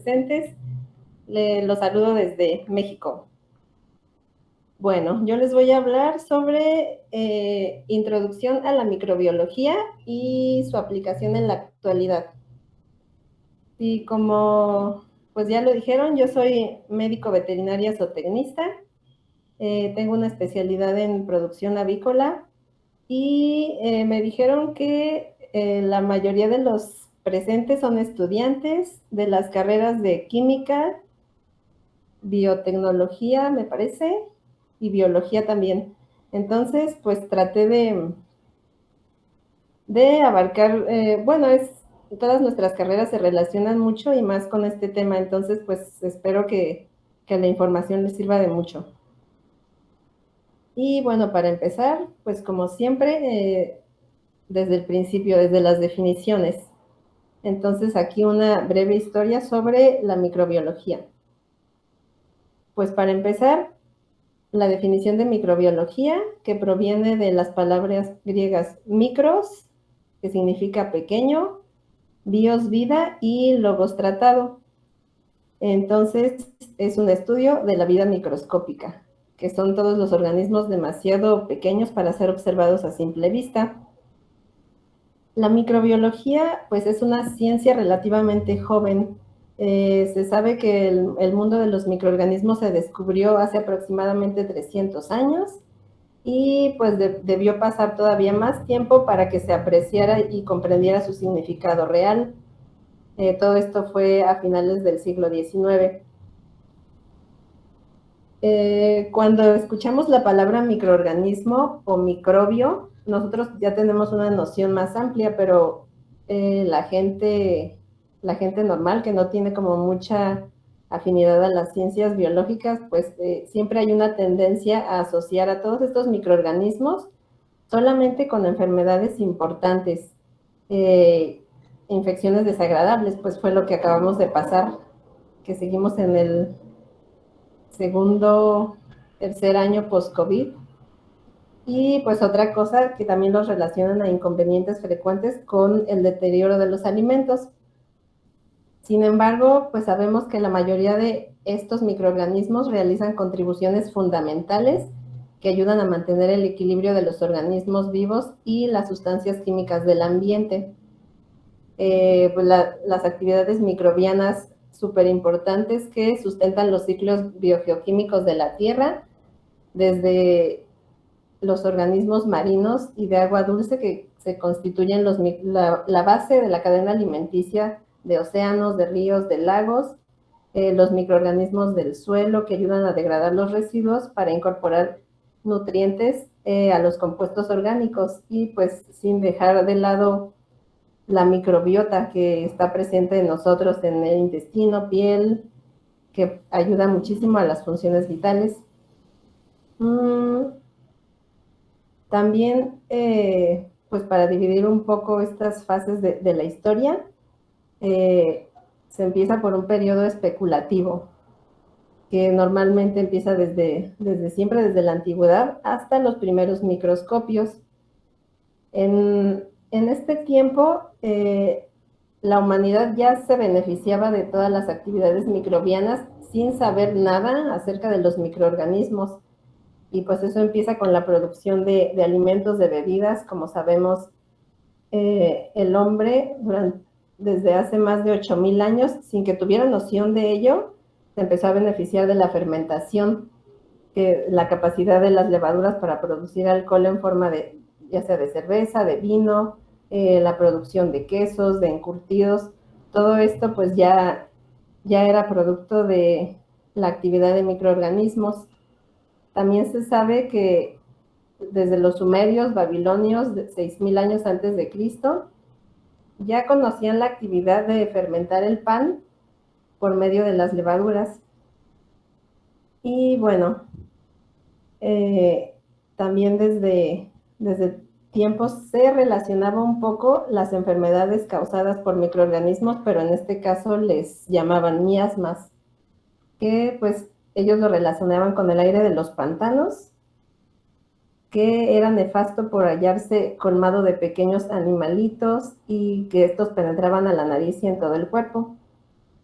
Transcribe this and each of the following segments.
presentes. Los saludo desde México. Bueno, yo les voy a hablar sobre introducción a la microbiología y su aplicación en la actualidad. Y como pues ya lo dijeron, yo soy médico veterinaria zootecnista, tengo una especialidad en producción avícola y me dijeron que la mayoría de los presentes son estudiantes de las carreras de química, biotecnología, me parece, y biología también. Entonces, pues traté de abarcar, todas nuestras carreras se relacionan mucho y más con este tema, entonces pues espero que la información les sirva de mucho. Y bueno, para empezar, pues como siempre, desde el principio, desde las definiciones. Entonces aquí una breve historia sobre la microbiología. Pues para empezar, la definición de microbiología, que proviene de las palabras griegas micros, que significa pequeño, bios vida y logos tratado. Entonces es un estudio de la vida microscópica, que son todos los organismos demasiado pequeños para ser observados a simple vista. La microbiología, pues, es una ciencia relativamente joven. Se sabe que el mundo de los microorganismos se descubrió hace aproximadamente 300 años y pues debió pasar todavía más tiempo para que se apreciara y comprendiera su significado real. Todo esto fue a finales del siglo XIX. Cuando escuchamos la palabra microorganismo o microbio, nosotros ya tenemos una noción más amplia, pero la gente normal que no tiene como mucha afinidad a las ciencias biológicas, pues siempre hay una tendencia a asociar a todos estos microorganismos solamente con enfermedades importantes, infecciones desagradables, pues fue lo que acabamos de pasar, que seguimos en el segundo, tercer año post-COVID. Y pues otra cosa que también los relacionan a inconvenientes frecuentes con el deterioro de los alimentos. Sin embargo, pues sabemos que la mayoría de estos microorganismos realizan contribuciones fundamentales que ayudan a mantener el equilibrio de los organismos vivos y las sustancias químicas del ambiente. Las actividades microbianas súper importantes que sustentan los ciclos biogeoquímicos de la Tierra, desde los organismos marinos y de agua dulce que se constituyen la base de la cadena alimenticia de océanos, de ríos, de lagos, los microorganismos del suelo que ayudan a degradar los residuos para incorporar nutrientes a los compuestos orgánicos y pues sin dejar de lado la microbiota que está presente en nosotros en el intestino, piel, que ayuda muchísimo a las funciones vitales. También, pues para dividir un poco estas fases de la historia, se empieza por un periodo especulativo, que normalmente empieza desde siempre, desde la antigüedad hasta los primeros microscopios. En este tiempo, la humanidad ya se beneficiaba de todas las actividades microbianas sin saber nada acerca de los microorganismos. Y pues eso empieza con la producción de alimentos, de bebidas. Como sabemos, el hombre desde hace más de 8,000 años, sin que tuviera noción de ello, se empezó a beneficiar de la fermentación, la capacidad de las levaduras para producir alcohol en forma de, ya sea de cerveza, de vino, la producción de quesos, de encurtidos. Todo esto pues ya era producto de la actividad de microorganismos. También se sabe que desde los sumerios, babilonios, de 6,000 años antes de Cristo, ya conocían la actividad de fermentar el pan por medio de las levaduras. Y bueno, también desde tiempos se relacionaba un poco las enfermedades causadas por microorganismos, pero en este caso les llamaban miasmas, que pues ellos lo relacionaban con el aire de los pantanos, que era nefasto por hallarse colmado de pequeños animalitos y que estos penetraban a la nariz y en todo el cuerpo.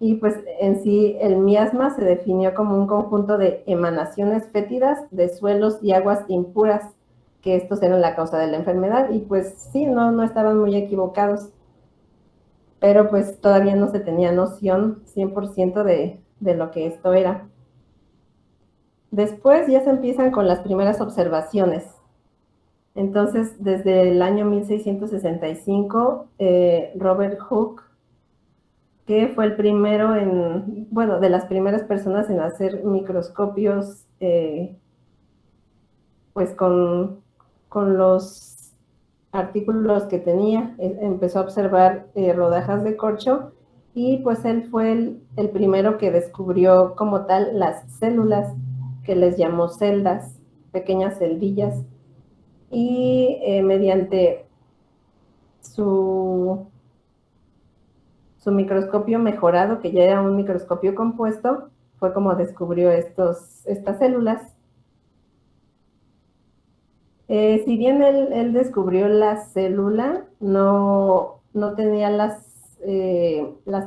Y pues en sí el miasma se definió como un conjunto de emanaciones fétidas de suelos y aguas impuras, que estos eran la causa de la enfermedad. Y pues sí, no estaban muy equivocados, pero pues todavía no se tenía noción 100% de lo que esto era. Después ya se empiezan con las primeras observaciones. Entonces, desde el año 1665, Robert Hooke, que fue el primero de las primeras personas en hacer microscopios, pues con los artículos que tenía, empezó a observar rodajas de corcho, y pues él fue el primero que descubrió como tal las células, que les llamó celdas, pequeñas celdillas, y mediante su microscopio mejorado, que ya era un microscopio compuesto, fue como descubrió estas células. Si bien él descubrió la célula, no tenía las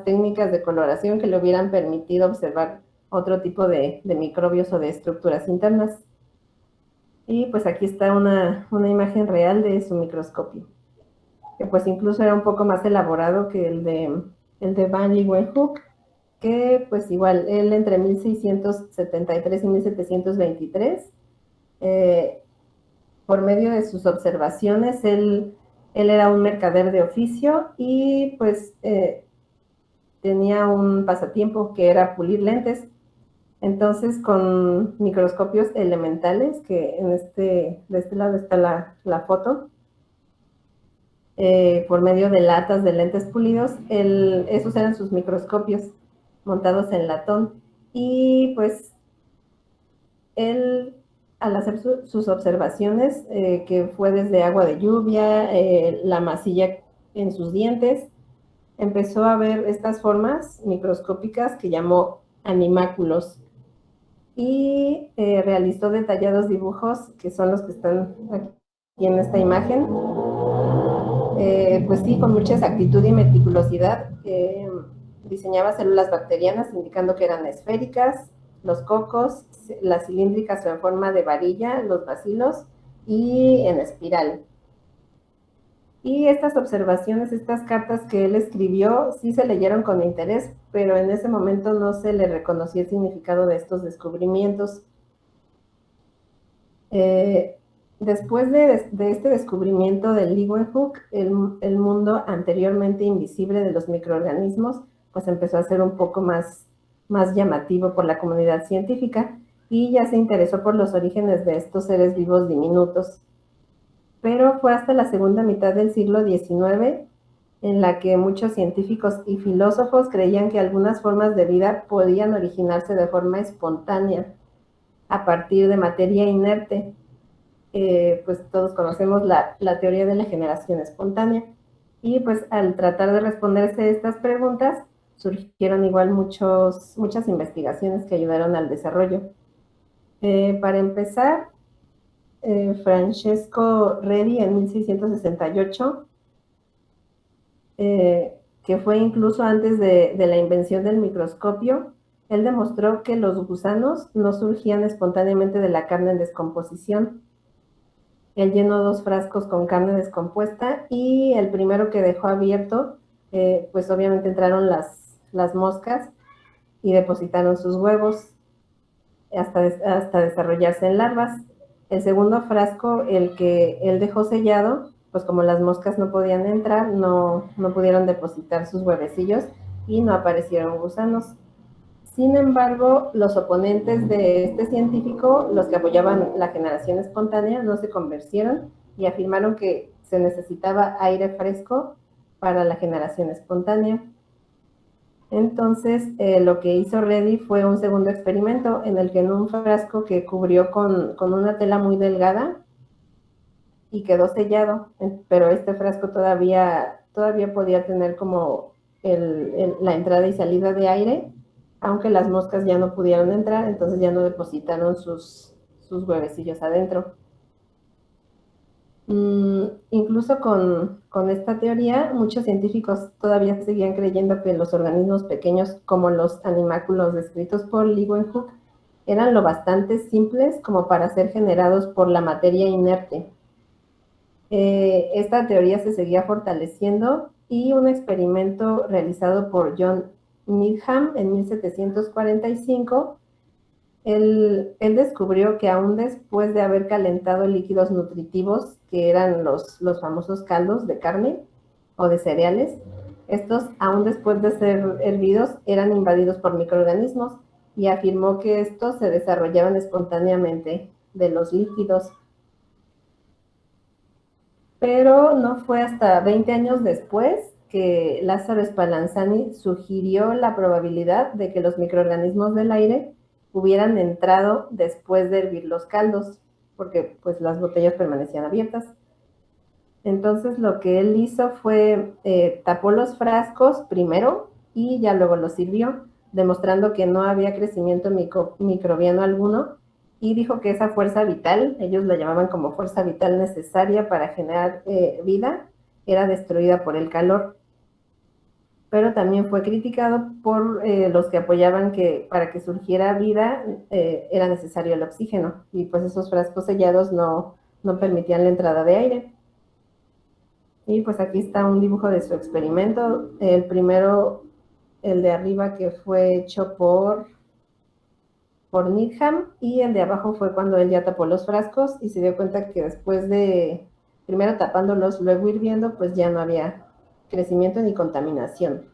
técnicas de coloración que le hubieran permitido observar otro tipo de microbios o de estructuras internas. Y pues aquí está una imagen real de su microscopio, que pues incluso era un poco más elaborado que el de Van Leeuwenhoek, que pues igual él entre 1673 y 1723, por medio de sus observaciones, él era un mercader de oficio, y pues tenía un pasatiempo que era pulir lentes. Entonces, con microscopios elementales, que de este lado está la foto, por medio de latas de lentes pulidos, esos eran sus microscopios montados en latón. Y pues él, al hacer sus observaciones, que fue desde agua de lluvia, la masilla en sus dientes, empezó a ver estas formas microscópicas que llamó animáculos, y realizó detallados dibujos, que son los que están aquí en esta imagen. Pues sí, con mucha exactitud y meticulosidad, diseñaba células bacterianas, indicando que eran esféricas, los cocos, las cilíndricas o en forma de varilla, los bacilos, y en espiral. Y estas observaciones, estas cartas que él escribió, sí se leyeron con interés, pero en ese momento no se le reconocía el significado de estos descubrimientos. Después de este descubrimiento de Leeuwenhoek, el mundo anteriormente invisible de los microorganismos pues empezó a ser un poco más llamativo por la comunidad científica, y ya se interesó por los orígenes de estos seres vivos diminutos. Pero fue hasta la segunda mitad del siglo XIX en la que muchos científicos y filósofos creían que algunas formas de vida podían originarse de forma espontánea a partir de materia inerte. Pues todos conocemos la teoría de la generación espontánea, y pues al tratar de responderse estas preguntas surgieron igual muchas investigaciones que ayudaron al desarrollo. Para empezar, Francesco Redi en 1668, que fue incluso antes de la invención del microscopio, él demostró que los gusanos no surgían espontáneamente de la carne en descomposición. Él llenó 2 frascos con carne descompuesta, y el primero que dejó abierto, pues obviamente entraron las moscas y depositaron sus huevos hasta desarrollarse en larvas. El segundo frasco, el que él dejó sellado, pues como las moscas no podían entrar, no pudieron depositar sus huevecillos y no aparecieron gusanos. Sin embargo, los oponentes de este científico, los que apoyaban la generación espontánea, no se convencieron y afirmaron que se necesitaba aire fresco para la generación espontánea. Entonces, lo que hizo Redi fue un segundo experimento en el que en un frasco que cubrió con una tela muy delgada y quedó sellado, pero este frasco todavía podía tener como la entrada y salida de aire, aunque las moscas ya no pudieron entrar, entonces ya no depositaron sus huevecillos adentro. Incluso con esta teoría, muchos científicos todavía seguían creyendo que los organismos pequeños, como los animáculos descritos por Leeuwenhoek, eran lo bastante simples como para ser generados por la materia inerte. Esta teoría se seguía fortaleciendo y un experimento realizado por John Needham en 1745, él descubrió que aún después de haber calentado líquidos nutritivos, que eran los famosos caldos de carne o de cereales, estos, aún después de ser hervidos, eran invadidos por microorganismos, y afirmó que estos se desarrollaban espontáneamente de los líquidos. Pero no fue hasta 20 años después que Lázaro Spallanzani sugirió la probabilidad de que los microorganismos del aire hubieran entrado después de hervir los caldos, porque pues las botellas permanecían abiertas. Entonces lo que él hizo fue tapó los frascos primero y ya luego los sirvió, demostrando que no había crecimiento microbiano alguno, y dijo que esa fuerza vital, ellos la llamaban como fuerza vital necesaria para generar vida, era destruida por el calor. Pero también fue criticado por los que apoyaban que para que surgiera vida era necesario el oxígeno, y pues esos frascos sellados no permitían la entrada de aire. Y pues aquí está un dibujo de su experimento. El primero, el de arriba, que fue hecho por Needham, y el de abajo fue cuando él ya tapó los frascos y se dio cuenta que después de primero tapándolos, luego hirviendo, pues ya no había crecimiento ni contaminación.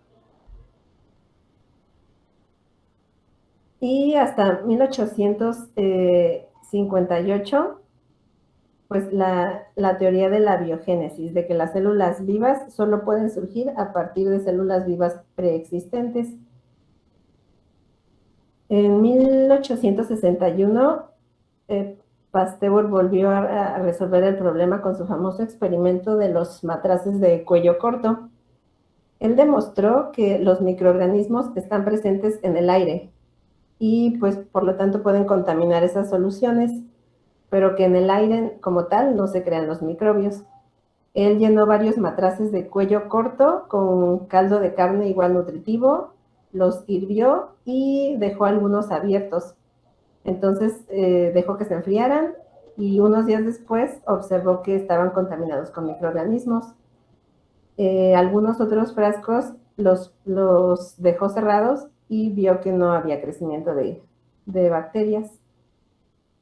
Y hasta 1858, pues la teoría de la biogénesis, de que las células vivas solo pueden surgir a partir de células vivas preexistentes. En 1861, Pasteur volvió a resolver el problema con su famoso experimento de los matraces de cuello corto. Él demostró que los microorganismos están presentes en el aire y pues por lo tanto pueden contaminar esas soluciones, pero que en el aire como tal no se crean los microbios. Él llenó varios matraces de cuello corto con caldo de carne igual nutritivo, los hirvió y dejó algunos abiertos. Entonces dejó que se enfriaran, y unos días después observó que estaban contaminados con microorganismos. Algunos otros frascos los dejó cerrados y vio que no había crecimiento de bacterias.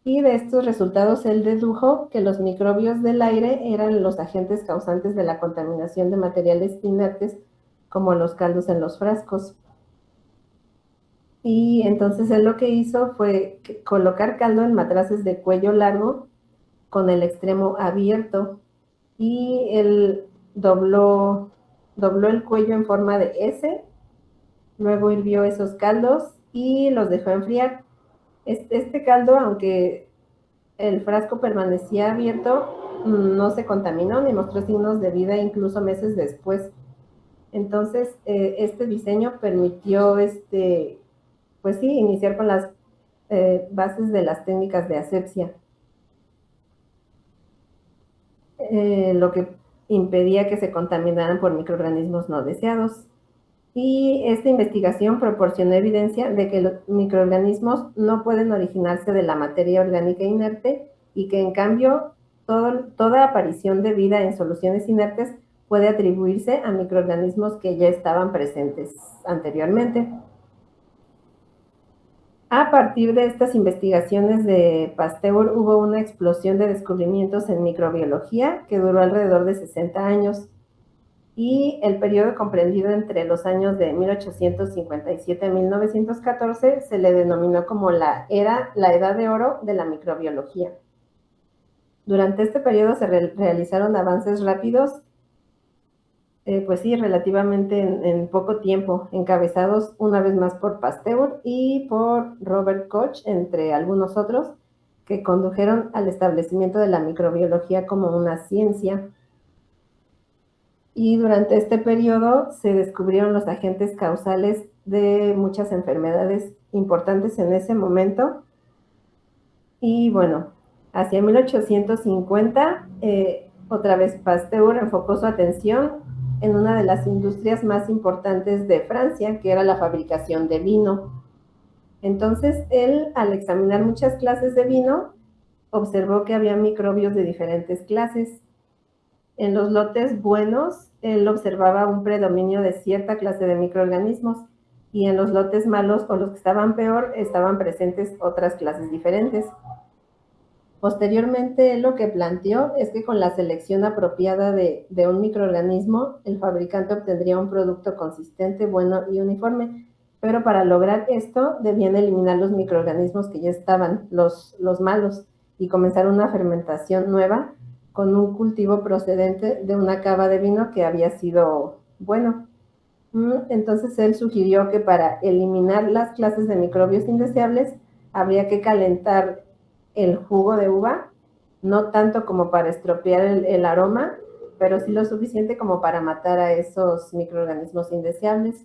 Y de estos resultados él dedujo que los microbios del aire eran los agentes causantes de la contaminación de materiales inertes, como los caldos en los frascos. Y entonces él lo que hizo fue colocar caldo en matraces de cuello largo con el extremo abierto, y él dobló el cuello en forma de S, luego hirvió esos caldos y los dejó enfriar. Este caldo, aunque el frasco permanecía abierto, no se contaminó ni mostró signos de vida incluso meses después. Entonces, este diseño permitió, pues sí, iniciar con las bases de las técnicas de asepsia, lo que impedía que se contaminaran por microorganismos no deseados. Y esta investigación proporcionó evidencia de que los microorganismos no pueden originarse de la materia orgánica inerte, y que en cambio toda aparición de vida en soluciones inertes puede atribuirse a microorganismos que ya estaban presentes anteriormente. A partir de estas investigaciones de Pasteur hubo una explosión de descubrimientos en microbiología que duró alrededor de 60 años, y el periodo comprendido entre los años de 1857 a 1914 se le denominó como la edad de oro de la microbiología. Durante este periodo se realizaron avances rápidos, pues sí, relativamente en poco tiempo, encabezados una vez más por Pasteur y por Robert Koch, entre algunos otros, que condujeron al establecimiento de la microbiología como una ciencia. Y durante este periodo se descubrieron los agentes causales de muchas enfermedades importantes en ese momento. Y bueno, hacia 1850 Otra vez Pasteur enfocó su atención en una de las industrias más importantes de Francia, que era la fabricación de vino. Entonces, él, al examinar muchas clases de vino, observó que había microbios de diferentes clases. En los lotes buenos, él observaba un predominio de cierta clase de microorganismos, y en los lotes malos o los que estaban peor, estaban presentes otras clases diferentes. Posteriormente, él lo que planteó es que con la selección apropiada de un microorganismo, el fabricante obtendría un producto consistente, bueno y uniforme. Pero para lograr esto, debían eliminar los microorganismos que ya estaban, los malos, y comenzar una fermentación nueva con un cultivo procedente de una cava de vino que había sido bueno. Entonces él sugirió que para eliminar las clases de microbios indeseables habría que calentar el jugo de uva, no tanto como para estropear el aroma, pero sí lo suficiente como para matar a esos microorganismos indeseables.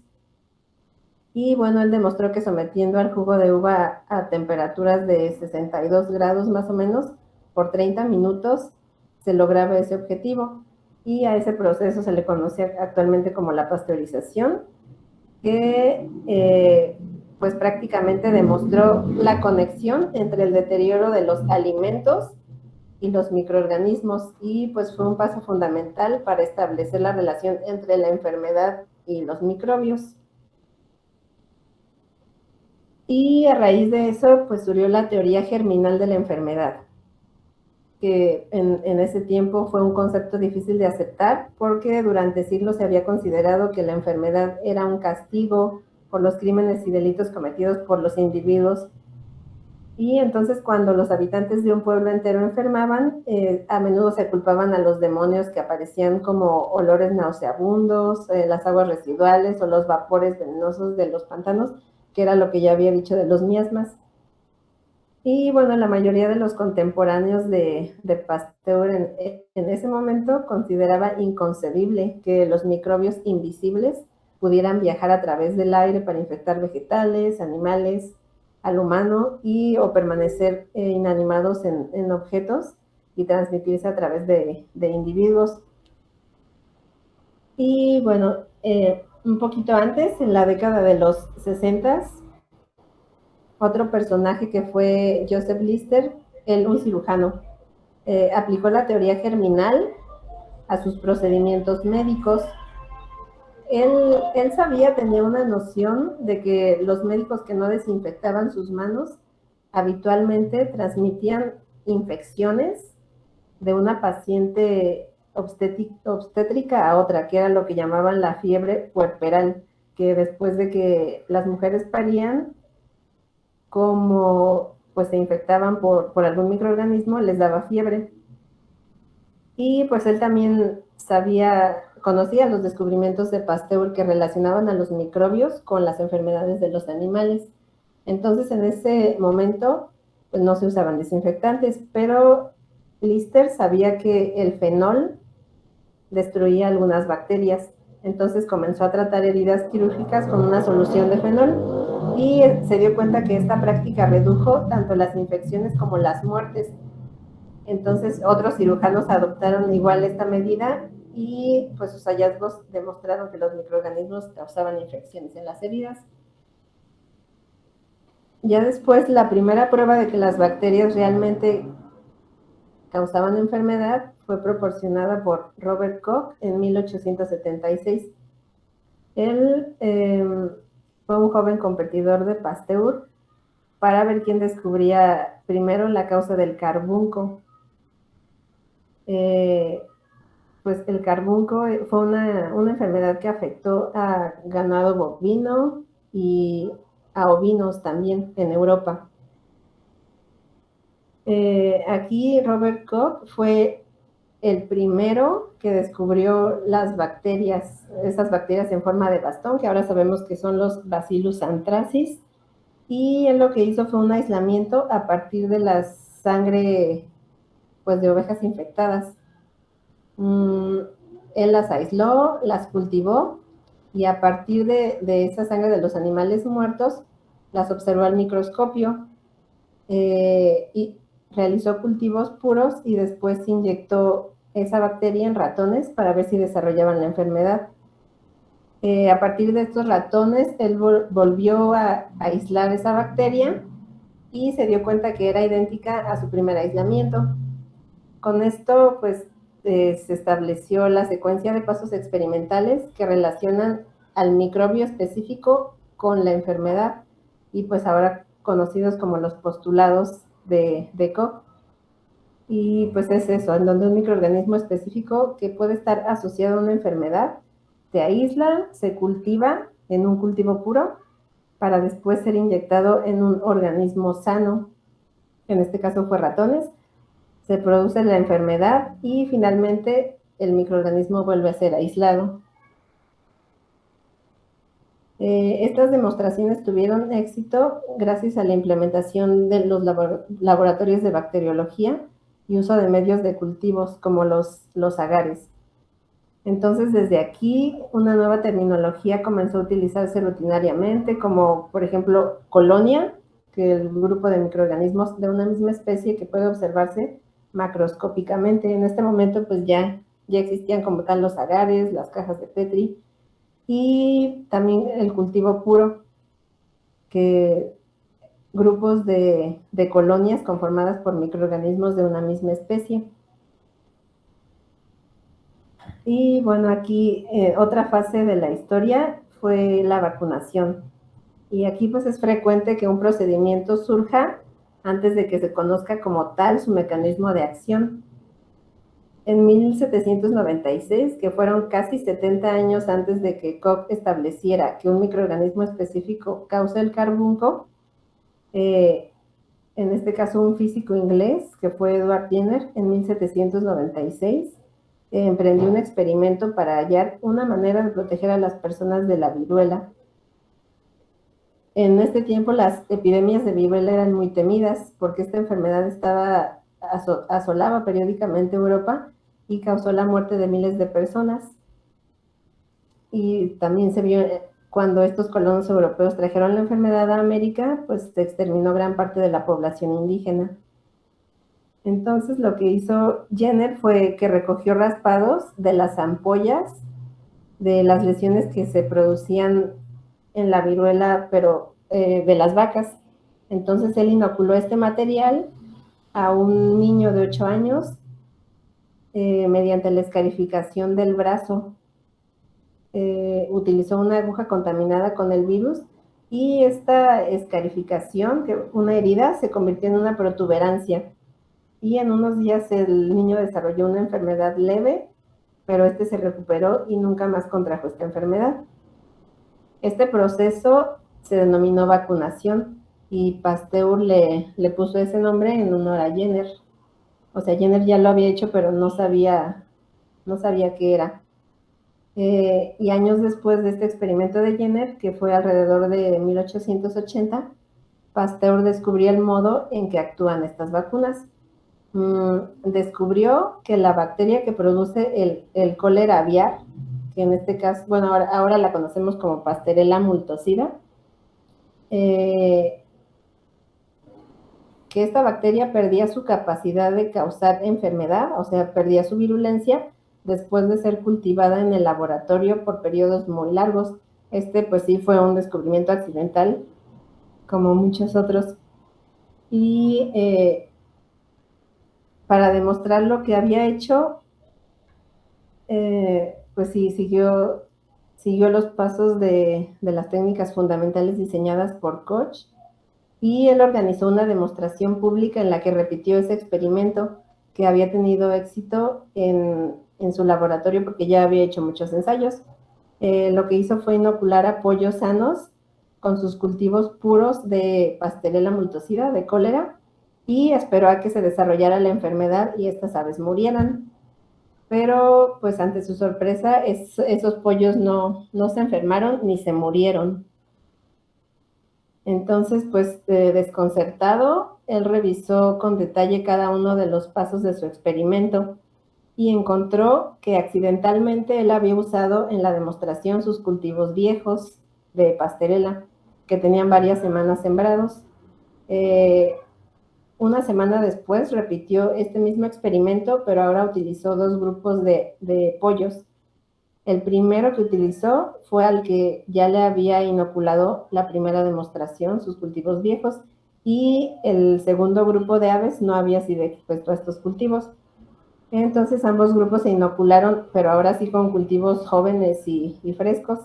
Y bueno, él demostró que sometiendo al jugo de uva a temperaturas de 62 grados más o menos por 30 minutos se lograba ese objetivo. Y a ese proceso se le conoce actualmente como la pasteurización, que pues prácticamente demostró la conexión entre el deterioro de los alimentos y los microorganismos, y pues fue un paso fundamental para establecer la relación entre la enfermedad y los microbios. Y a raíz de eso, pues surgió la teoría germinal de la enfermedad, que en ese tiempo fue un concepto difícil de aceptar porque durante siglos se había considerado que la enfermedad era un castigo por los crímenes y delitos cometidos por los individuos. Y entonces cuando los habitantes de un pueblo entero enfermaban, a menudo se culpaban a los demonios que aparecían como olores nauseabundos, las aguas residuales o los vapores venenosos de los pantanos, que era lo que ya había dicho de los miasmas. Y bueno, la mayoría de los contemporáneos de Pasteur en ese momento consideraba inconcebible que los microbios invisibles pudieran viajar a través del aire para infectar vegetales, animales, al humano o permanecer inanimados en objetos y transmitirse a través de individuos. Y bueno, un poquito antes, en la década de los 60, otro personaje que fue Joseph Lister, él un cirujano, aplicó la teoría germinal a sus procedimientos médicos. Él sabía, tenía una noción de que los médicos que no desinfectaban sus manos habitualmente transmitían infecciones de una paciente obstétrica a otra, que era lo que llamaban la fiebre puerperal, que después de que las mujeres parían, como pues se infectaban por algún microorganismo, les daba fiebre. Y pues él también conocía los descubrimientos de Pasteur que relacionaban a los microbios con las enfermedades de los animales. Entonces en ese momento pues no se usaban desinfectantes, pero Lister sabía que el fenol destruía algunas bacterias. Entonces comenzó a tratar heridas quirúrgicas con una solución de fenol y se dio cuenta que esta práctica redujo tanto las infecciones como las muertes. Entonces otros cirujanos adoptaron igual esta medida y pues sus hallazgos demostraron que los microorganismos causaban infecciones en las heridas. Ya después, la primera prueba de que las bacterias realmente causaban enfermedad fue proporcionada por Robert Koch en 1876. Él fue un joven competidor de Pasteur para ver quién descubría primero la causa del carbunco. Pues el carbunco fue una enfermedad que afectó a ganado bovino y a ovinos también en Europa. Aquí Robert Koch fue el primero que descubrió las bacterias, esas bacterias en forma de bastón, que ahora sabemos que son los Bacillus anthracis, y él lo que hizo fue un aislamiento a partir de la sangre pues, de ovejas infectadas. Él las aisló, las cultivó, y a partir de esa sangre de los animales muertos, las observó al microscopio y realizó cultivos puros y después inyectó esa bacteria en ratones para ver si desarrollaban la enfermedad. A partir de estos ratones, él volvió a aislar esa bacteria y se dio cuenta que era idéntica a su primer aislamiento. Con esto, pues, se estableció la secuencia de pasos experimentales que relacionan al microbio específico con la enfermedad y pues ahora conocidos como los postulados de Koch. Y pues es eso, en donde un microorganismo específico que puede estar asociado a una enfermedad se aísla, se cultiva en un cultivo puro para después ser inyectado en un organismo sano, en este caso fue ratones, se produce la enfermedad y finalmente el microorganismo vuelve a ser aislado. Estas demostraciones tuvieron éxito gracias a la implementación de los laboratorios de bacteriología y uso de medios de cultivos como los agares. Entonces, desde aquí, una nueva terminología comenzó a utilizarse rutinariamente, como por ejemplo colonia, que es el grupo de microorganismos de una misma especie que puede observarse macroscópicamente. En este momento, pues ya existían como tal los agares, las cajas de Petri, y también el cultivo puro, que grupos de colonias conformadas por microorganismos de una misma especie. Y bueno, aquí otra fase de la historia fue la vacunación. Y aquí pues es frecuente que un procedimiento surja antes de que se conozca como tal su mecanismo de acción. En 1796, que fueron casi 70 años antes de que Koch estableciera que un microorganismo específico causa el carbunco, en este caso un físico inglés, que fue Edward Jenner, en 1796, emprendió un experimento para hallar una manera de proteger a las personas de la viruela. En este tiempo las epidemias de viruela eran muy temidas porque esta enfermedad asolaba periódicamente Europa y causó la muerte de miles de personas. Y también se vio cuando estos colonos europeos trajeron la enfermedad a América, pues se exterminó gran parte de la población indígena. Entonces lo que hizo Jenner fue que recogió raspados de las ampollas de las lesiones que se producían en la viruela, pero de las vacas. Entonces él inoculó este material a un niño de 8 años mediante la escarificación del brazo. Utilizó una aguja contaminada con el virus y esta escarificación, una herida, se convirtió en una protuberancia. Y en unos días el niño desarrolló una enfermedad leve, pero este se recuperó y nunca más contrajo esta enfermedad. Este proceso se denominó vacunación y Pasteur le puso ese nombre en honor a Jenner. O sea, Jenner ya lo había hecho, pero no sabía qué era. Y años después de este experimento de Jenner, que fue alrededor de 1880, Pasteur descubrió el modo en que actúan estas vacunas. Descubrió que la bacteria que produce el cólera aviar, que en este caso, bueno, ahora la conocemos como Pasteurella multocida, que esta bacteria perdía su capacidad de causar enfermedad, o sea, perdía su virulencia después de ser cultivada en el laboratorio por periodos muy largos. Pues sí, fue un descubrimiento accidental, como muchos otros. Y para demostrar lo que había hecho, pues sí, siguió los pasos de las técnicas fundamentales diseñadas por Koch, y él organizó una demostración pública en la que repitió ese experimento que había tenido éxito en su laboratorio porque ya había hecho muchos ensayos. Lo que hizo fue inocular a pollos sanos con sus cultivos puros de Pasteurella multocida, de cólera, y esperó a que se desarrollara la enfermedad y estas aves murieran. Pero pues ante su sorpresa, esos pollos no se enfermaron ni se murieron. Entonces, pues desconcertado, él revisó con detalle cada uno de los pasos de su experimento y encontró que accidentalmente él había usado en la demostración sus cultivos viejos de Pasteurella, que tenían varias semanas sembrados. una semana después repitió este mismo experimento, pero ahora utilizó 2 grupos de pollos. El primero que utilizó fue al que ya le había inoculado la primera demostración, sus cultivos viejos, y el segundo grupo de aves no había sido expuesto a estos cultivos. Entonces ambos grupos se inocularon, pero ahora sí con cultivos jóvenes y frescos.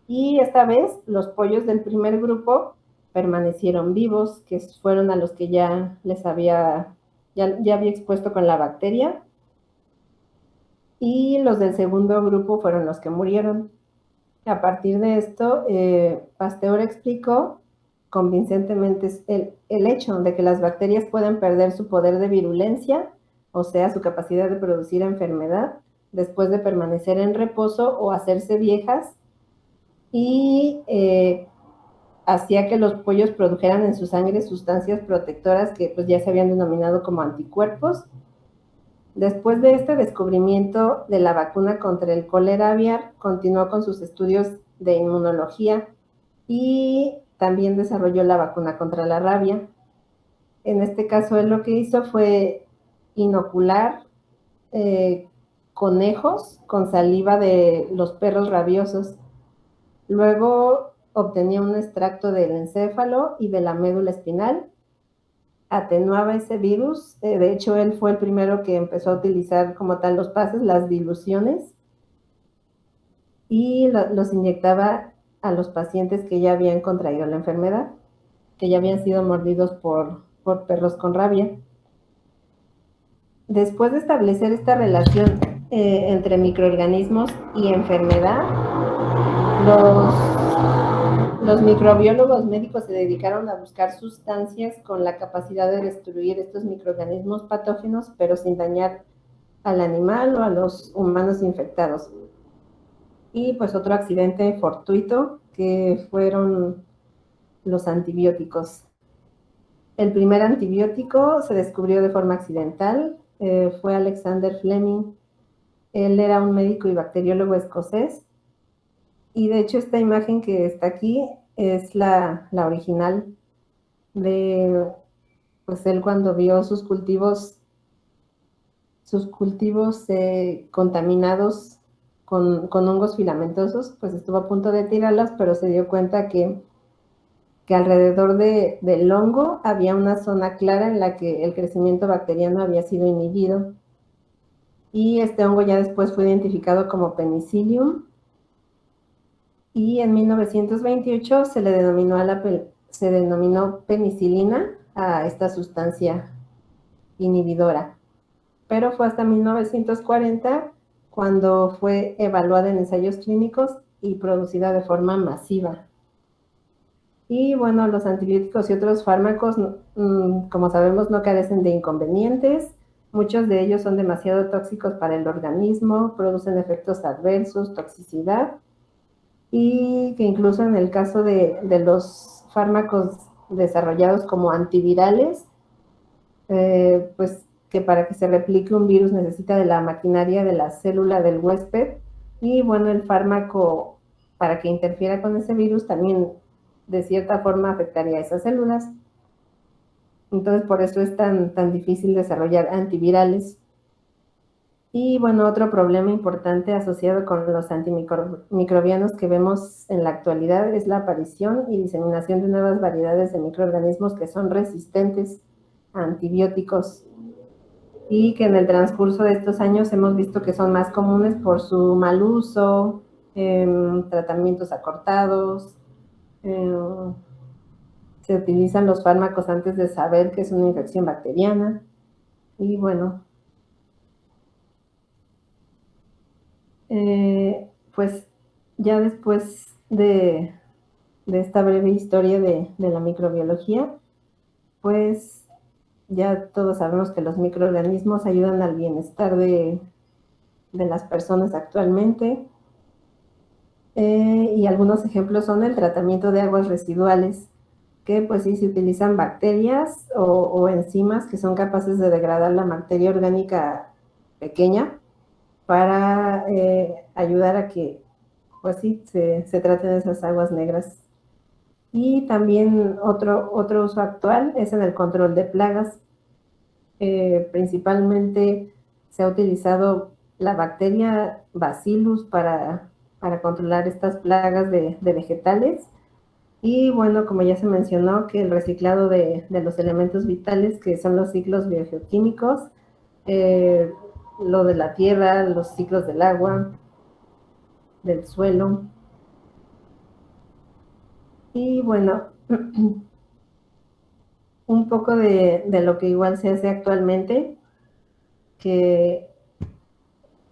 Y esta vez los pollos del primer grupo permanecieron vivos, que fueron a los que ya había expuesto con la bacteria, y los del segundo grupo fueron los que murieron. A partir de esto, Pasteur explicó convincentemente el hecho de que las bacterias pueden perder su poder de virulencia, o sea, su capacidad de producir enfermedad, después de permanecer en reposo o hacerse viejas, y hacía que los pollos produjeran en su sangre sustancias protectoras que pues, ya se habían denominado como anticuerpos. Después de este descubrimiento de la vacuna contra el cólera aviar, continuó con sus estudios de inmunología y también desarrolló la vacuna contra la rabia. En este caso, él lo que hizo fue inocular conejos con saliva de los perros rabiosos. Luego obtenía un extracto del encéfalo y de la médula espinal, atenuaba ese virus. De hecho, él fue el primero que empezó a utilizar como tal los pases, las diluciones, y los inyectaba a los pacientes que ya habían contraído la enfermedad, que ya habían sido mordidos por perros con rabia. Después de establecer esta relación entre microorganismos y enfermedad, los microbiólogos médicos se dedicaron a buscar sustancias con la capacidad de destruir estos microorganismos patógenos, pero sin dañar al animal o a los humanos infectados. Y pues otro accidente fortuito que fueron los antibióticos. El primer antibiótico se descubrió de forma accidental, fue Alexander Fleming. Él era un médico y bacteriólogo escocés, y de hecho esta imagen que está aquí es la original de pues él cuando vio sus cultivos contaminados con hongos filamentosos, pues estuvo a punto de tirarlas, pero se dio cuenta que alrededor del hongo había una zona clara en la que el crecimiento bacteriano había sido inhibido. Y este hongo ya después fue identificado como Penicillium, y en 1928 se denominó penicilina a esta sustancia inhibidora. Pero fue hasta 1940 cuando fue evaluada en ensayos clínicos y producida de forma masiva. Y bueno, los antibióticos y otros fármacos, como sabemos, no carecen de inconvenientes. Muchos de ellos son demasiado tóxicos para el organismo, producen efectos adversos, toxicidad, y que incluso en el caso de los fármacos desarrollados como antivirales, pues que para que se replique un virus necesita de la maquinaria de la célula del huésped, y bueno, el fármaco para que interfiera con ese virus también de cierta forma afectaría a esas células. Entonces por eso es tan difícil desarrollar antivirales. Y bueno, otro problema importante asociado con los antimicrobianos que vemos en la actualidad es la aparición y diseminación de nuevas variedades de microorganismos que son resistentes a antibióticos, y que en el transcurso de estos años hemos visto que son más comunes por su mal uso, tratamientos acortados, se utilizan los fármacos antes de saber que es una infección bacteriana, y bueno, pues ya después de esta breve historia de la microbiología, pues ya todos sabemos que los microorganismos ayudan al bienestar de las personas actualmente, y algunos ejemplos son el tratamiento de aguas residuales, que pues sí se utilizan bacterias o enzimas que son capaces de degradar la materia orgánica pequeña para ayudar a que pues sí se traten esas aguas negras. Y también otro uso actual es en el control de plagas. Principalmente se ha utilizado la bacteria Bacillus para controlar estas plagas de vegetales. Y bueno, como ya se mencionó, que el reciclado de los elementos vitales, que son los ciclos biogeoquímicos, lo de la tierra, los ciclos del agua, del suelo. Y bueno, un poco de lo que igual se hace actualmente, que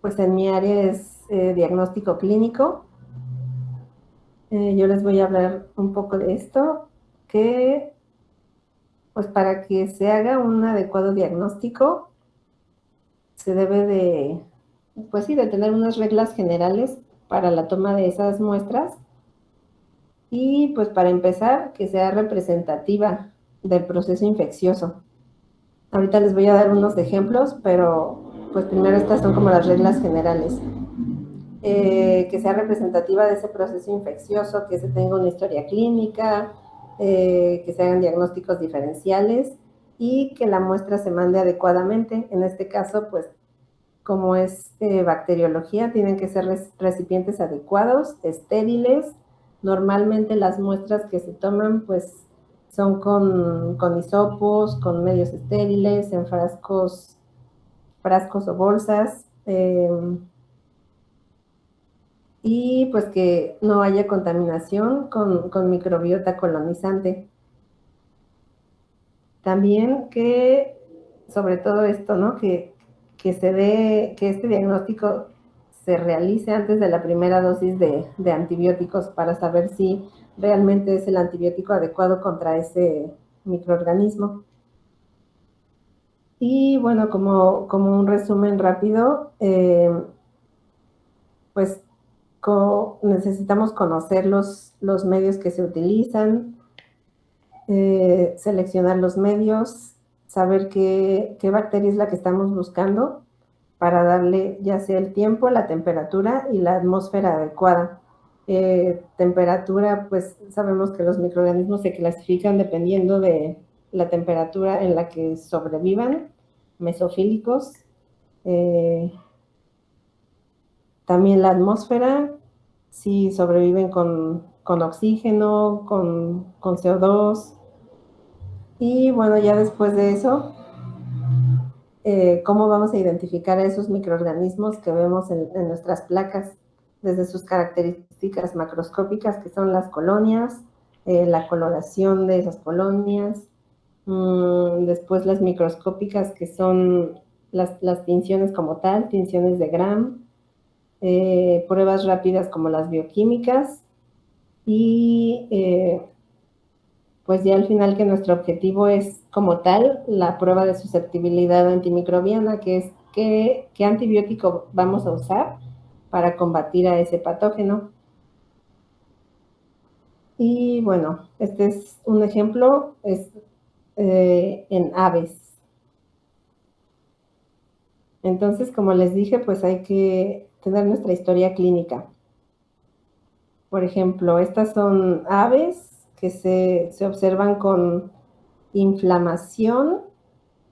pues en mi área es diagnóstico clínico. Yo les voy a hablar un poco de esto, que pues para que se haga un adecuado diagnóstico se debe de, pues sí, de tener unas reglas generales para la toma de esas muestras y pues para empezar que sea representativa del proceso infeccioso. Ahorita les voy a dar unos ejemplos, pero pues primero estas son como las reglas generales. Que sea representativa de ese proceso infeccioso, que se tenga una historia clínica, que se hagan diagnósticos diferenciales y que la muestra se mande adecuadamente. En este caso, pues como es bacteriología, tienen que ser recipientes adecuados, estériles. Normalmente las muestras que se toman pues son con hisopos, con medios estériles, en frascos o bolsas. Y pues que no haya contaminación con microbiota colonizante. También que, sobre todo esto, ¿no? Que este diagnóstico se realice antes de la primera dosis de antibióticos para saber si realmente es el antibiótico adecuado contra ese microorganismo. Y bueno, como un resumen rápido, pues necesitamos conocer los medios que se utilizan, seleccionar los medios, saber qué bacteria es la que estamos buscando para darle ya sea el tiempo, la temperatura y la atmósfera adecuada. Temperatura, pues sabemos que los microorganismos se clasifican dependiendo de la temperatura en la que sobrevivan, mesofílicos. También la atmósfera, si sobreviven con oxígeno, con CO2. Y bueno, ya después de eso, ¿cómo vamos a identificar a esos microorganismos que vemos en nuestras placas? Desde sus características macroscópicas, que son las colonias, la coloración de esas colonias, después las microscópicas, que son las tinciones como tal, tinciones de Gram, pruebas rápidas como las bioquímicas y pues ya al final que nuestro objetivo es como tal la prueba de susceptibilidad antimicrobiana, que es qué antibiótico vamos a usar para combatir a ese patógeno. Y bueno, este es un ejemplo, es en aves. Entonces, como les dije, pues hay que tener nuestra historia clínica. Por ejemplo, estas son aves que se observan con inflamación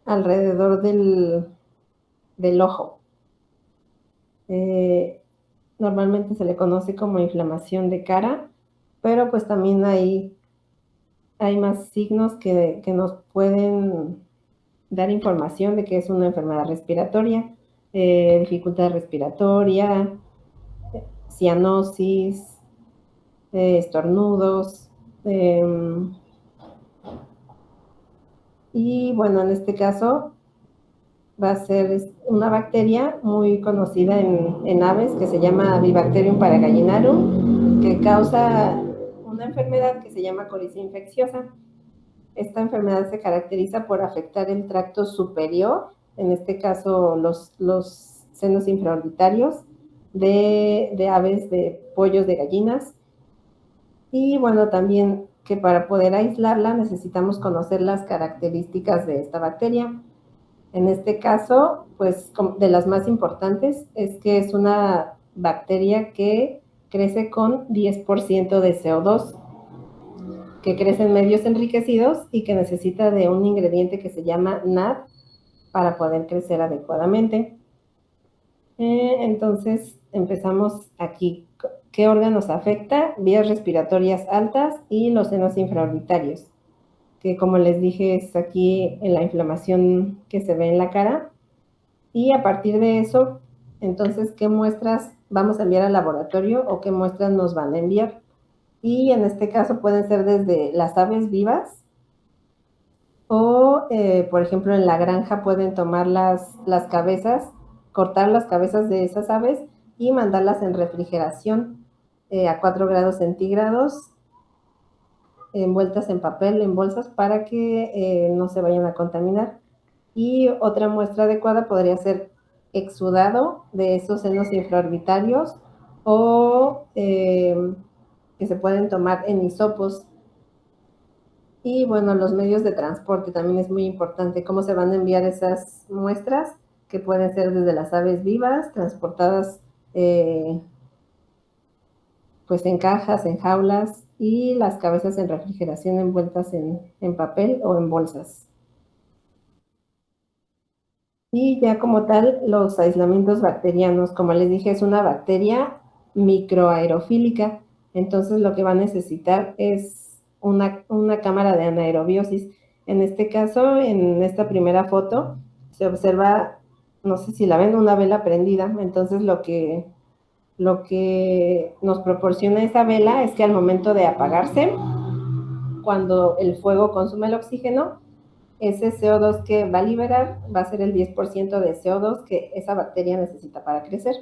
alrededor del ojo. Normalmente se le conoce como inflamación de cara, pero pues también hay más signos que nos pueden dar información de que es una enfermedad respiratoria, dificultad respiratoria, cianosis, estornudos. Y bueno, en este caso va a ser una bacteria muy conocida en aves que se llama Vibacterium paragallinarum, que causa una enfermedad que se llama coriza infecciosa. Esta enfermedad se caracteriza por afectar el tracto superior, en este caso los senos infraorbitarios de aves, de pollos, de gallinas. Y bueno, también que para poder aislarla necesitamos conocer las características de esta bacteria. En este caso, pues de las más importantes es que es una bacteria que crece con 10% de CO2, que crece en medios enriquecidos y que necesita de un ingrediente que se llama NAD, para poder crecer adecuadamente. Entonces empezamos aquí. ¿Qué órganos afecta? Vías respiratorias altas y los senos infraorbitarios, que como les dije es aquí en la inflamación que se ve en la cara. Y a partir de eso, entonces, ¿qué muestras vamos a enviar al laboratorio o qué muestras nos van a enviar? Y en este caso pueden ser desde las aves vivas o, por ejemplo, en la granja pueden tomar las cabezas, cortar las cabezas de esas aves y mandarlas en refrigeración a 4 grados centígrados, envueltas en papel, en bolsas, para que no se vayan a contaminar. Y otra muestra adecuada podría ser exudado de esos senos infraorbitarios o que se pueden tomar en hisopos. Y bueno, los medios de transporte también es muy importante, cómo se van a enviar esas muestras, que pueden ser desde las aves vivas, transportadas pues en cajas, en jaulas, y las cabezas en refrigeración envueltas en papel o en bolsas. Y ya como tal, los aislamientos bacterianos, como les dije, es una bacteria microaerofílica, entonces lo que va a necesitar es una cámara de anaerobiosis. En este caso, en esta primera foto, se observa, no sé si la ven, una vela prendida. Entonces lo que nos proporciona esa vela es que al momento de apagarse, cuando el fuego consume el oxígeno, ese CO2 que va a liberar va a ser el 10% de CO2 que esa bacteria necesita para crecer.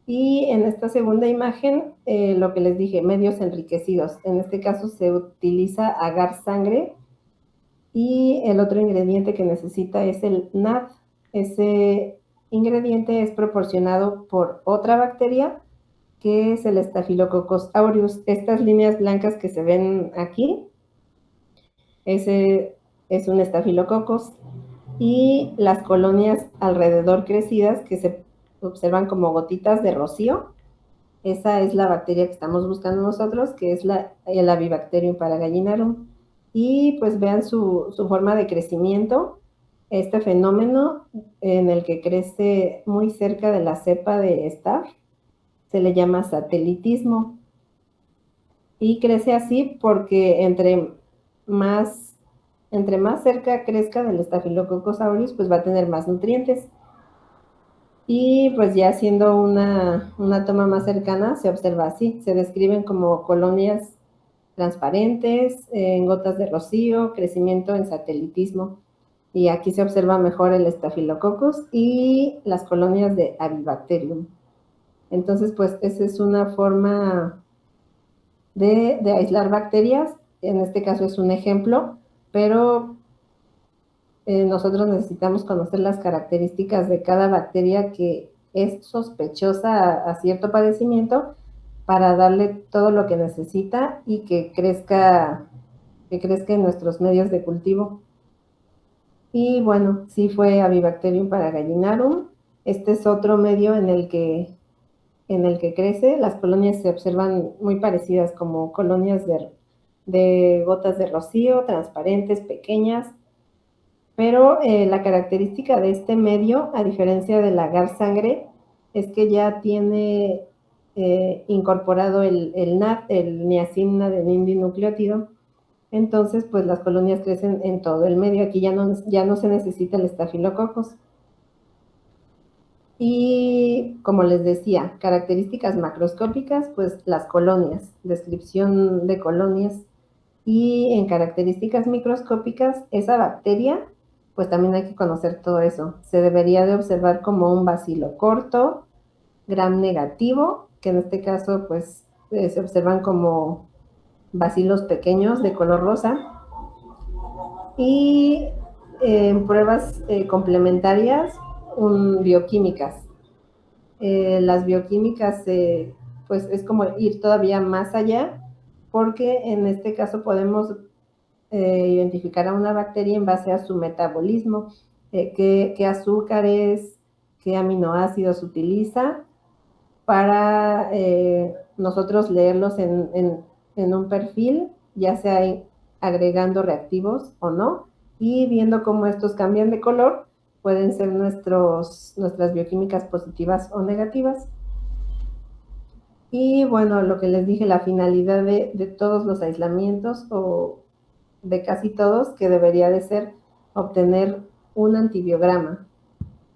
Y en esta segunda imagen, lo que les dije, medios enriquecidos. En este caso se utiliza agar sangre y el otro ingrediente que necesita es el NAD. Ese ingrediente es proporcionado por otra bacteria que es el Staphylococcus aureus. Estas líneas blancas que se ven aquí, ese es un Staphylococcus, y las colonias alrededor crecidas que se observan como gotitas de rocío, esa es la bacteria que estamos buscando nosotros, que es el Avibacterium paragallinarum. Y pues vean su forma de crecimiento, este fenómeno en el que crece muy cerca de la cepa de Staph, se le llama satelitismo. Y crece así porque entre más cerca crezca del Staphylococcus aureus, pues va a tener más nutrientes. Y pues ya haciendo una toma más cercana, se observa así, se describen como colonias transparentes, en gotas de rocío, crecimiento en satelitismo. Y aquí se observa mejor el Staphylococcus y las colonias de Avibacterium. Entonces, pues esa es una forma de aislar bacterias. En este caso es un ejemplo, pero nosotros necesitamos conocer las características de cada bacteria que es sospechosa a cierto padecimiento para darle todo lo que necesita y que crezca en nuestros medios de cultivo. Y bueno, sí fue Avibacterium paragallinarum. Este es otro medio en el que crece. Las colonias se observan muy parecidas, como colonias de gotas de rocío, transparentes, pequeñas. Pero la característica de este medio, a diferencia del agar sangre, es que ya tiene incorporado el NAD, el niacin-adenin-dinucleótido. Entonces, pues las colonias crecen en todo el medio. Aquí ya no se necesita el estafilococos. Y como les decía, características macroscópicas, pues las colonias, descripción de colonias. Y en características microscópicas, esa bacteria, pues también hay que conocer todo eso. Se debería de observar como un bacilo corto, gram negativo, que en este caso pues se observan como bacilos pequeños de color rosa. Y en pruebas complementarias, bioquímicas. Las bioquímicas, pues es como ir todavía más allá, porque en este caso podemos identificar a una bacteria en base a su metabolismo, qué azúcares, qué aminoácidos utiliza para nosotros leerlos en un perfil, ya sea agregando reactivos o no, y viendo cómo estos cambian de color, pueden ser nuestras bioquímicas positivas o negativas. Y bueno, lo que les dije, la finalidad de todos los aislamientos, o de casi todos, que debería de ser obtener un antibiograma.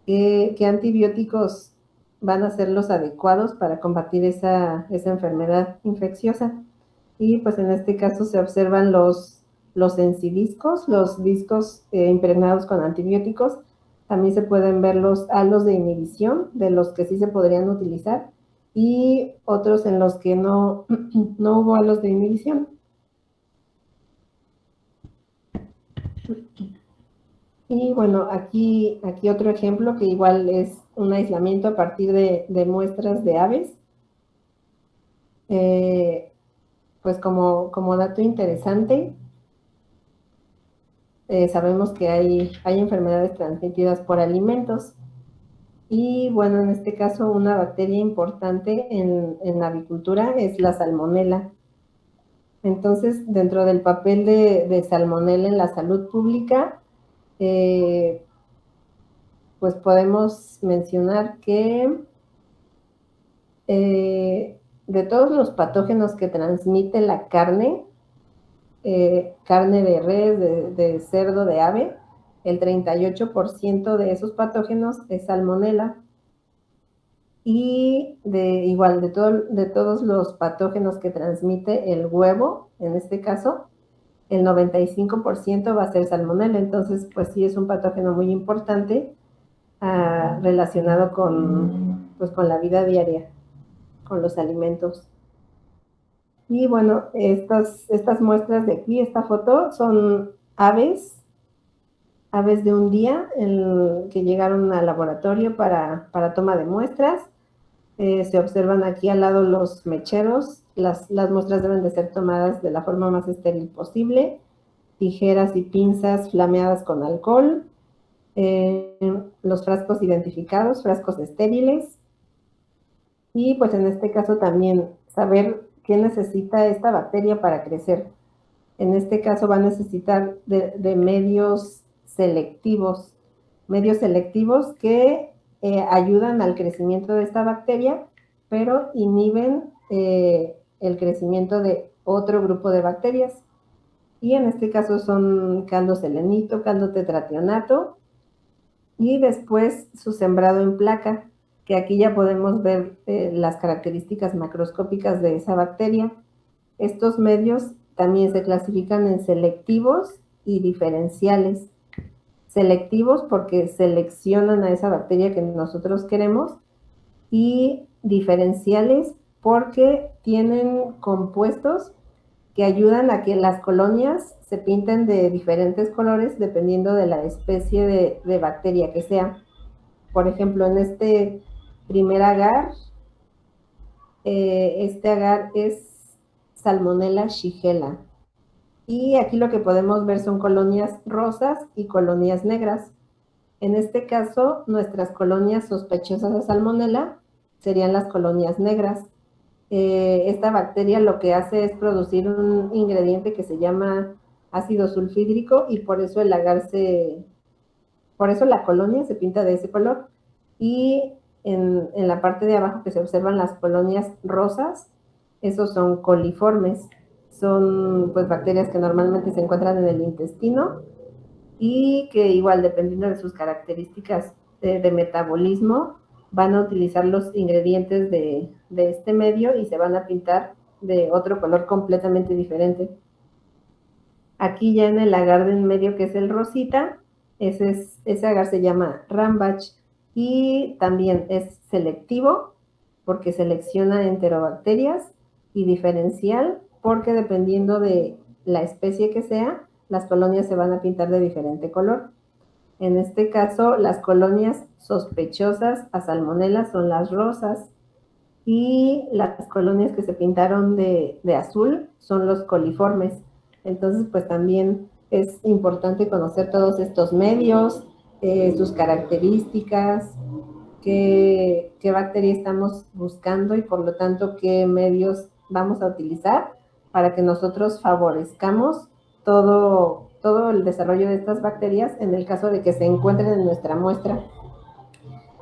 ¿Qué antibióticos van a ser los adecuados para combatir esa enfermedad infecciosa? Y pues en este caso se observan los encidiscos, los discos impregnados con antibióticos. También se pueden ver los halos de inhibición, de los que sí se podrían utilizar, y otros en los que no hubo halos de inhibición. Y bueno, aquí otro ejemplo que igual es un aislamiento a partir de muestras de aves. Pues como dato interesante, sabemos que hay enfermedades transmitidas por alimentos. Y bueno, en este caso una bacteria importante en la avicultura es la salmonela. Entonces, dentro del papel de salmonela en la salud pública, pues podemos mencionar que de todos los patógenos que transmite la carne, carne de res, de cerdo, de ave, el 38% de esos patógenos es salmonela. Y igual de todos los patógenos que transmite el huevo, en este caso, el 95% va a ser salmonela. Entonces, pues sí es un patógeno muy importante relacionado pues, con la vida diaria, con los alimentos. Y bueno, estas muestras de aquí, esta foto, son aves de un día que llegaron al laboratorio para toma de muestras. Se observan aquí al lado los mecheros. Las muestras deben de ser tomadas de la forma más estéril posible. Tijeras y pinzas flameadas con alcohol. Los frascos identificados, frascos estériles. Y pues en este caso también saber qué necesita esta bacteria para crecer. En este caso va a necesitar de medios selectivos que ayudan al crecimiento de esta bacteria, pero inhiben el crecimiento de otro grupo de bacterias. Y en este caso son caldo selenito, caldo tetrationato, y después su sembrado en placa, que aquí ya podemos ver las características macroscópicas de esa bacteria. Estos medios también se clasifican en selectivos y diferenciales. Selectivos porque seleccionan a esa bacteria que nosotros queremos, y diferenciales porque tienen compuestos que ayudan a que las colonias se pinten de diferentes colores dependiendo de la especie de bacteria que sea. Por ejemplo, en este primer agar, este agar es Salmonella shigella. Y aquí lo que podemos ver son colonias rosas y colonias negras. En este caso, nuestras colonias sospechosas de salmonela serían las colonias negras. Esta bacteria lo que hace es producir un ingrediente que se llama ácido sulfídrico, y por eso por eso la colonia se pinta de ese color. Y en la parte de abajo que se observan las colonias rosas, esos son coliformes. Son pues bacterias que normalmente se encuentran en el intestino, y que igual, dependiendo de sus características de metabolismo, van a utilizar los ingredientes de este medio y se van a pintar de otro color completamente diferente. Aquí ya en el agar de en medio, que es el rosita, ese agar se llama Rambach, y también es selectivo porque selecciona enterobacterias, y diferencial porque dependiendo de la especie que sea, las colonias se van a pintar de diferente color. En este caso, las colonias sospechosas a salmonela son las rosas, y las colonias que se pintaron de azul son los coliformes. Entonces, pues también es importante conocer todos estos medios, sus características, qué bacteria estamos buscando, y por lo tanto qué medios vamos a utilizar para que nosotros favorezcamos todo todo el desarrollo de estas bacterias en el caso de que se encuentren en nuestra muestra.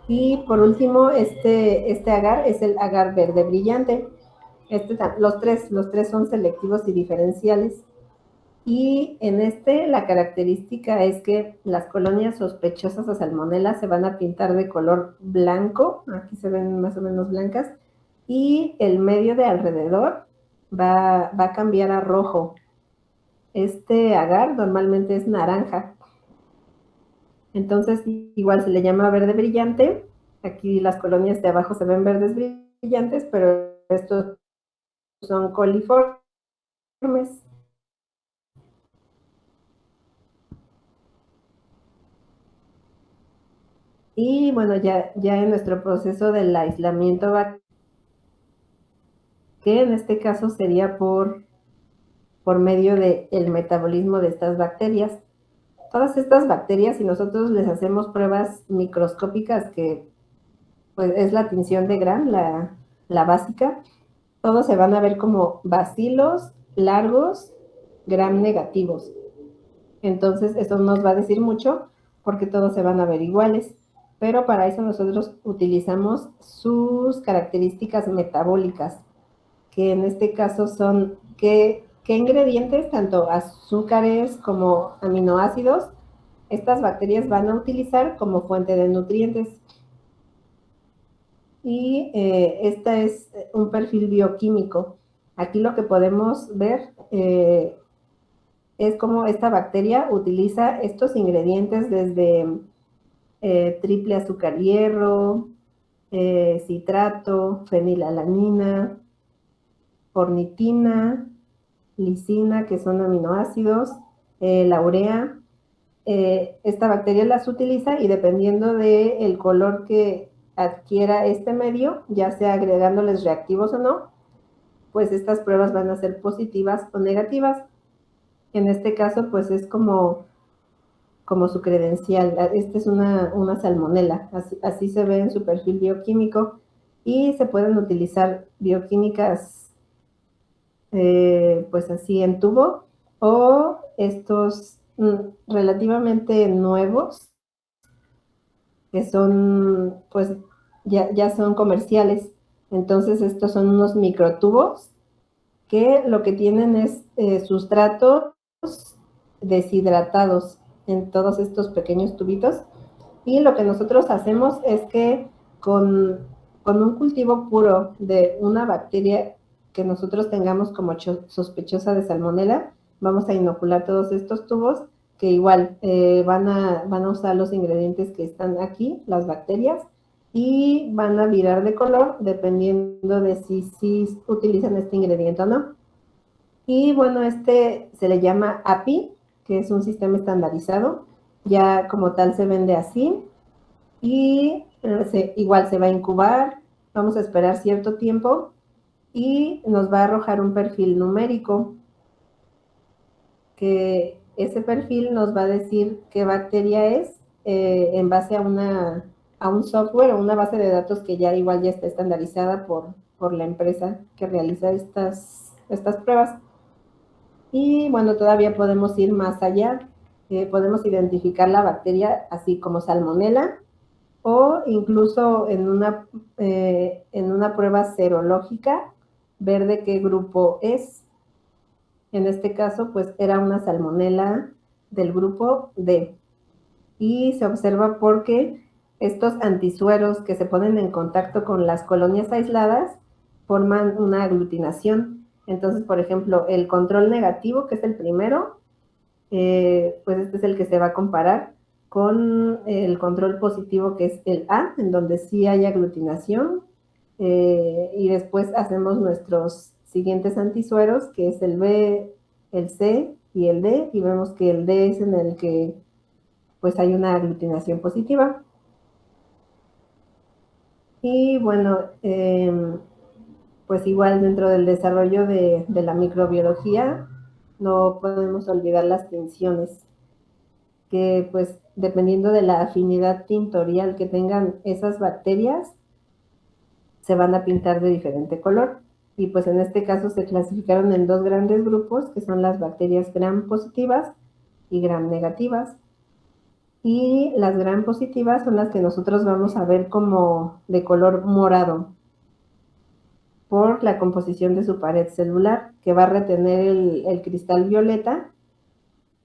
Y por último, este agar es el agar verde brillante. Los tres son selectivos y diferenciales. Y en la característica es que las colonias sospechosas de salmonela se van a pintar de color blanco, aquí se ven más o menos blancas, y el medio de alrededor va a cambiar a rojo. Este agar normalmente es naranja. Entonces, igual se le llama verde brillante. Aquí las colonias de abajo se ven verdes brillantes, pero estos son coliformes. Y bueno, ya en nuestro proceso del aislamiento, que en este caso sería por medio del metabolismo de estas bacterias. Todas estas bacterias, si nosotros les hacemos pruebas microscópicas, que pues es la tinción de Gram, la básica, todos se van a ver como bacilos largos, Gram negativos. Entonces, eso nos va a decir mucho porque todos se van a ver iguales. Pero para eso nosotros utilizamos sus características metabólicas, que en este caso son qué ingredientes, tanto azúcares como aminoácidos, estas bacterias van a utilizar como fuente de nutrientes. Y esta es un perfil bioquímico. Aquí lo que podemos ver es cómo esta bacteria utiliza estos ingredientes desde triple azúcar hierro, citrato, fenilalanina, ornitina, lisina, que son aminoácidos, la urea. Esta bacteria las utiliza y dependiendo del color que adquiera este medio, ya sea agregándoles reactivos o no, pues estas pruebas van a ser positivas o negativas. En este caso, pues es como su credencial. Esta es una salmonela, así se ve en su perfil bioquímico, y se pueden utilizar bioquímicas pues así en tubo, o estos relativamente nuevos, que son pues ya son comerciales. Entonces estos son unos microtubos que lo que tienen es sustratos deshidratados en todos estos pequeños tubitos, y lo que nosotros hacemos es que con un cultivo puro de una bacteria que nosotros tengamos como sospechosa de salmonela, vamos a inocular todos estos tubos, que igual van a usar los ingredientes que están aquí, las bacterias, y van a virar de color dependiendo de si utilizan este ingrediente o no. Y bueno, se le llama API, que es un sistema estandarizado, ya como tal se vende así, y igual se va a incubar, vamos a esperar cierto tiempo y nos va a arrojar un perfil numérico, que ese perfil nos va a decir qué bacteria es en base a un software o una base de datos que ya igual ya está estandarizada por la empresa que realiza estas pruebas. Y bueno, todavía podemos ir más allá, podemos identificar la bacteria así como salmonela, o incluso en una prueba serológica ver de qué grupo es. En este caso, pues era una salmonela del grupo D. Y se observa porque estos antisueros que se ponen en contacto con las colonias aisladas forman una aglutinación. Entonces, por ejemplo, el control negativo, que es el primero, pues este es el que se va a comparar con el control positivo, que es el A, en donde sí hay aglutinación, y después hacemos nuestros siguientes antisueros, que es el B, el C y el D, y vemos que el D es en el que pues hay una aglutinación positiva. Y bueno, pues igual dentro del desarrollo de la microbiología no podemos olvidar las tensiones, que pues dependiendo de la afinidad tintorial que tengan esas bacterias, se van a pintar de diferente color. Y pues en este caso se clasificaron en dos grandes grupos, que son las bacterias gram positivas y gram negativas. Y las gram positivas son las que nosotros vamos a ver como de color morado por la composición de su pared celular, que va a retener el cristal violeta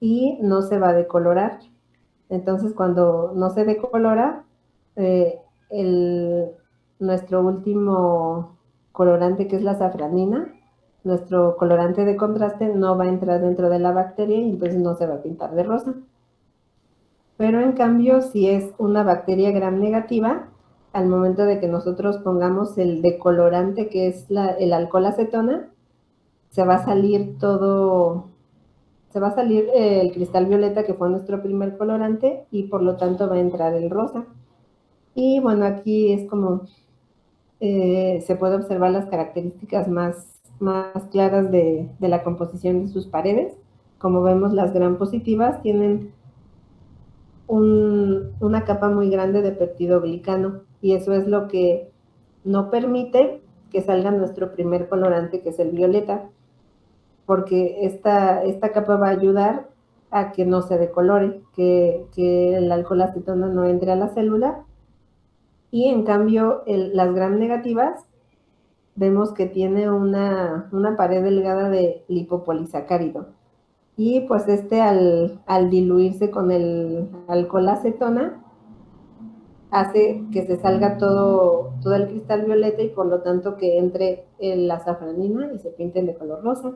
y no se va a decolorar. Entonces, cuando no se decolora, nuestro último colorante, que es la safranina, nuestro colorante de contraste, no va a entrar dentro de la bacteria y entonces no se va a pintar de rosa. Pero en cambio, si es una bacteria gram negativa, al momento de que nosotros pongamos el decolorante, que es el alcohol acetona, se va a salir el cristal violeta, que fue nuestro primer colorante, y por lo tanto va a entrar el rosa. Y bueno, aquí es como se puede observar las características más claras de la composición de sus paredes. Como vemos, las gram positivas tienen una capa muy grande de peptidoglicano, y eso es lo que no permite que salga nuestro primer colorante, que es el violeta, porque esta capa va a ayudar a que no se decolore, que el alcohol acetona no entre a la célula. Y en cambio, las gram negativas, vemos que tiene una pared delgada de lipopolisacárido. Y pues al diluirse con el alcohol acetona, hace que se salga todo el cristal violeta y por lo tanto que entre la safranina y se pinten de color rosa.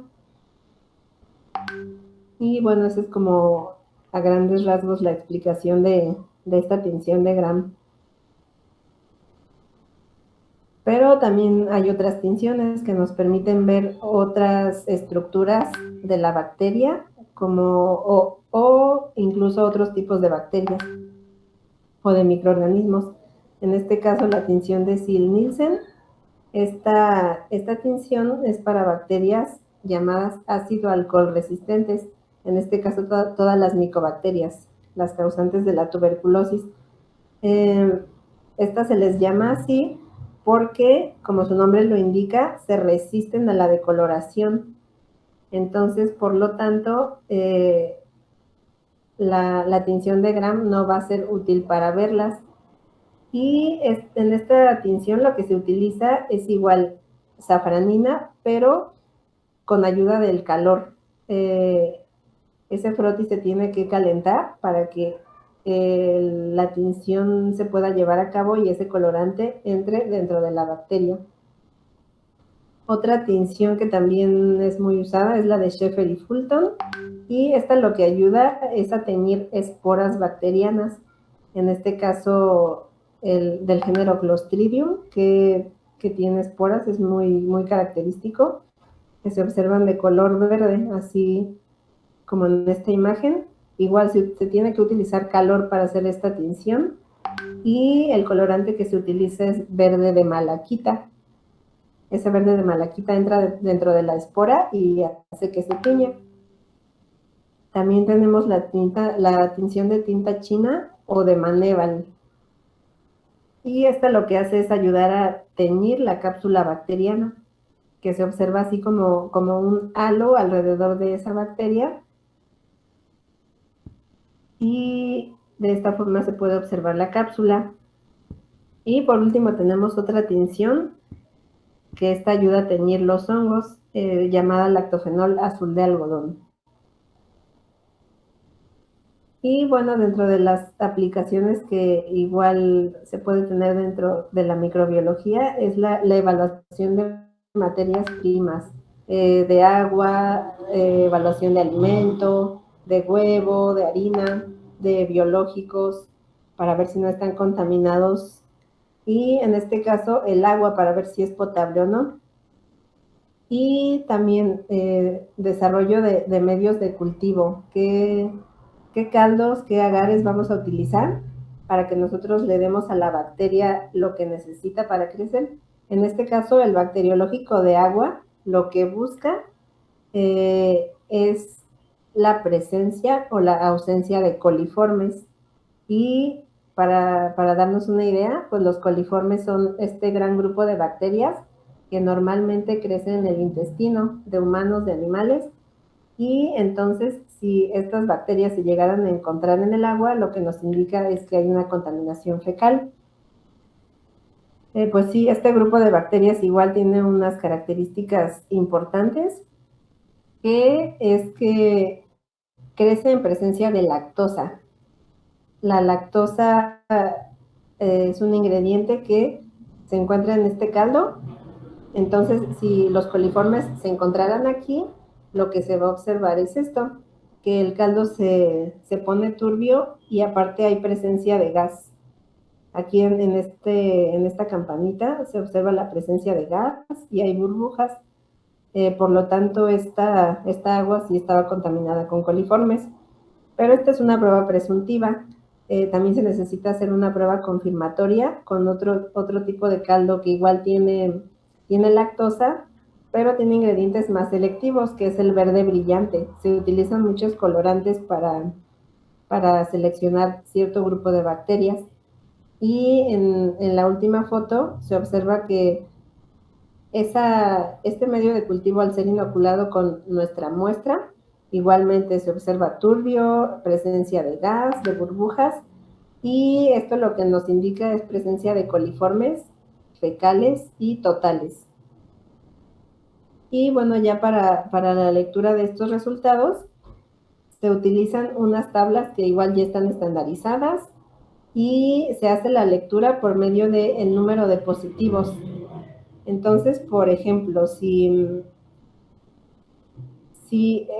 Y bueno, eso es como a grandes rasgos la explicación de esta tinción de gram. Pero también hay otras tinciones que nos permiten ver otras estructuras de la bacteria, o incluso otros tipos de bacterias o de microorganismos. En este caso, la tinción de Ziehl-Neelsen. Esta tinción es para bacterias llamadas ácido-alcohol resistentes, en este caso todas las micobacterias, las causantes de la tuberculosis. Estas se les llama así porque, como su nombre lo indica, se resisten a la decoloración. Entonces, por lo tanto, la tinción de gram no va a ser útil para verlas. Y en esta tinción lo que se utiliza es igual safranina, pero con ayuda del calor. Ese frotis se tiene que calentar para que la tinción se pueda llevar a cabo y ese colorante entre dentro de la bacteria. Otra tinción que también es muy usada es la de Sheffer y Fulton, y esta lo que ayuda es a teñir esporas bacterianas, en este caso del género Clostridium, que tiene esporas, es muy característico, que se observan de color verde, así como en esta imagen. Igual se tiene que utilizar calor para hacer esta tinción, y el colorante que se utiliza es verde de malaquita. Ese verde de malaquita entra dentro de la espora y hace que se tiña. También tenemos la tinción de tinta china o de Maneval. Y esta lo que hace es ayudar a teñir la cápsula bacteriana, que se observa así como un halo alrededor de esa bacteria. Y de esta forma se puede observar la cápsula. Y por último tenemos otra tinción, que esta ayuda a teñir los hongos, llamada lactofenol azul de algodón. Y bueno, dentro de las aplicaciones que igual se puede tener dentro de la microbiología es la evaluación de materias primas, de agua, evaluación de alimento, de huevo, de harina, de biológicos, para ver si no están contaminados, y en este caso el agua para ver si es potable o no. Y también desarrollo de medios de cultivo, qué caldos, qué agares vamos a utilizar para que nosotros le demos a la bacteria lo que necesita para crecer. En este caso, el bacteriológico de agua lo que busca es la presencia o la ausencia de coliformes. Y para darnos una idea, pues los coliformes son este gran grupo de bacterias que normalmente crecen en el intestino de humanos, de animales, y entonces si estas bacterias se llegaran a encontrar en el agua, lo que nos indica es que hay una contaminación fecal. Pues sí, este grupo de bacterias igual tiene unas características importantes, que es que crece en presencia de lactosa. La lactosa es un ingrediente que se encuentra en este caldo. Entonces, si los coliformes se encontraran aquí, lo que se va a observar es esto, que el caldo se pone turbio y aparte hay presencia de gas. Aquí en esta campanita se observa la presencia de gas y hay burbujas. Por lo tanto, esta agua sí estaba contaminada con coliformes. Pero esta es una prueba presuntiva. También se necesita hacer una prueba confirmatoria con otro tipo de caldo que igual tiene lactosa, pero tiene ingredientes más selectivos, que es el verde brillante. Se utilizan muchos colorantes para seleccionar cierto grupo de bacterias. Y en la última foto se observa que este medio de cultivo, al ser inoculado con nuestra muestra, igualmente se observa turbio, presencia de gas, de burbujas, y esto lo que nos indica es presencia de coliformes fecales y totales. Y bueno, ya para la lectura de estos resultados, se utilizan unas tablas que igual ya están estandarizadas y se hace la lectura por medio del número de positivos. Entonces, por ejemplo, si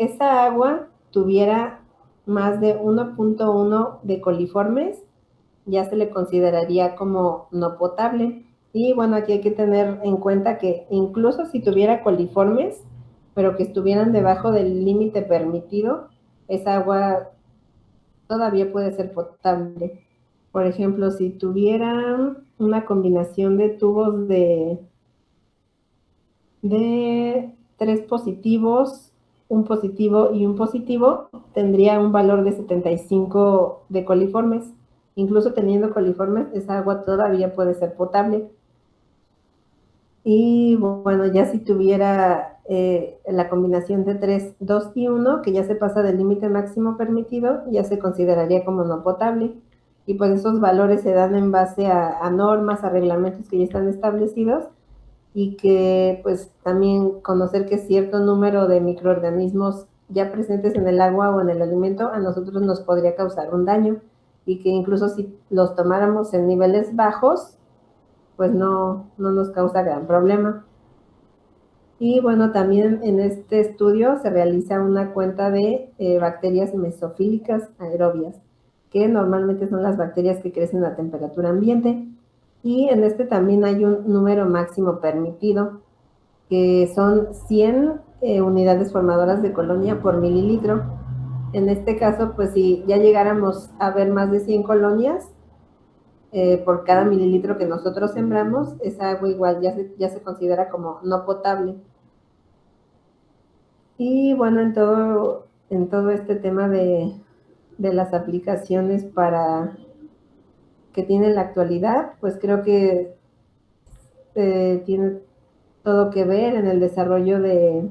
esa agua tuviera más de 1.1 de coliformes, ya se le consideraría como no potable. Y bueno, aquí hay que tener en cuenta que incluso si tuviera coliformes, pero que estuvieran debajo del límite permitido, esa agua todavía puede ser potable. Por ejemplo, si tuviera una combinación de tubos de 3 positivos, un positivo y un positivo, tendría un valor de 75 de coliformes. Incluso teniendo coliformes, esa agua todavía puede ser potable. Y bueno, ya si tuviera la combinación de 3, 2 y 1, que ya se pasa del límite máximo permitido, ya se consideraría como no potable. Y pues esos valores se dan en base a normas, a reglamentos que ya están establecidos, y que pues también conocer que cierto número de microorganismos ya presentes en el agua o en el alimento a nosotros nos podría causar un daño, y que incluso si los tomáramos en niveles bajos, pues no nos causa gran problema. Y bueno, también en este estudio se realiza una cuenta de bacterias mesofílicas aerobias, que normalmente son las bacterias que crecen a temperatura ambiente. Y en este también hay un número máximo permitido, que son 100 unidades formadoras de colonia por mililitro. En este caso, pues si ya llegáramos a ver más de 100 colonias por cada mililitro que nosotros sembramos, esa agua igual ya se considera como no potable. Y bueno, en todo este tema de las aplicaciones que tiene la actualidad, pues creo que tiene todo que ver en el desarrollo de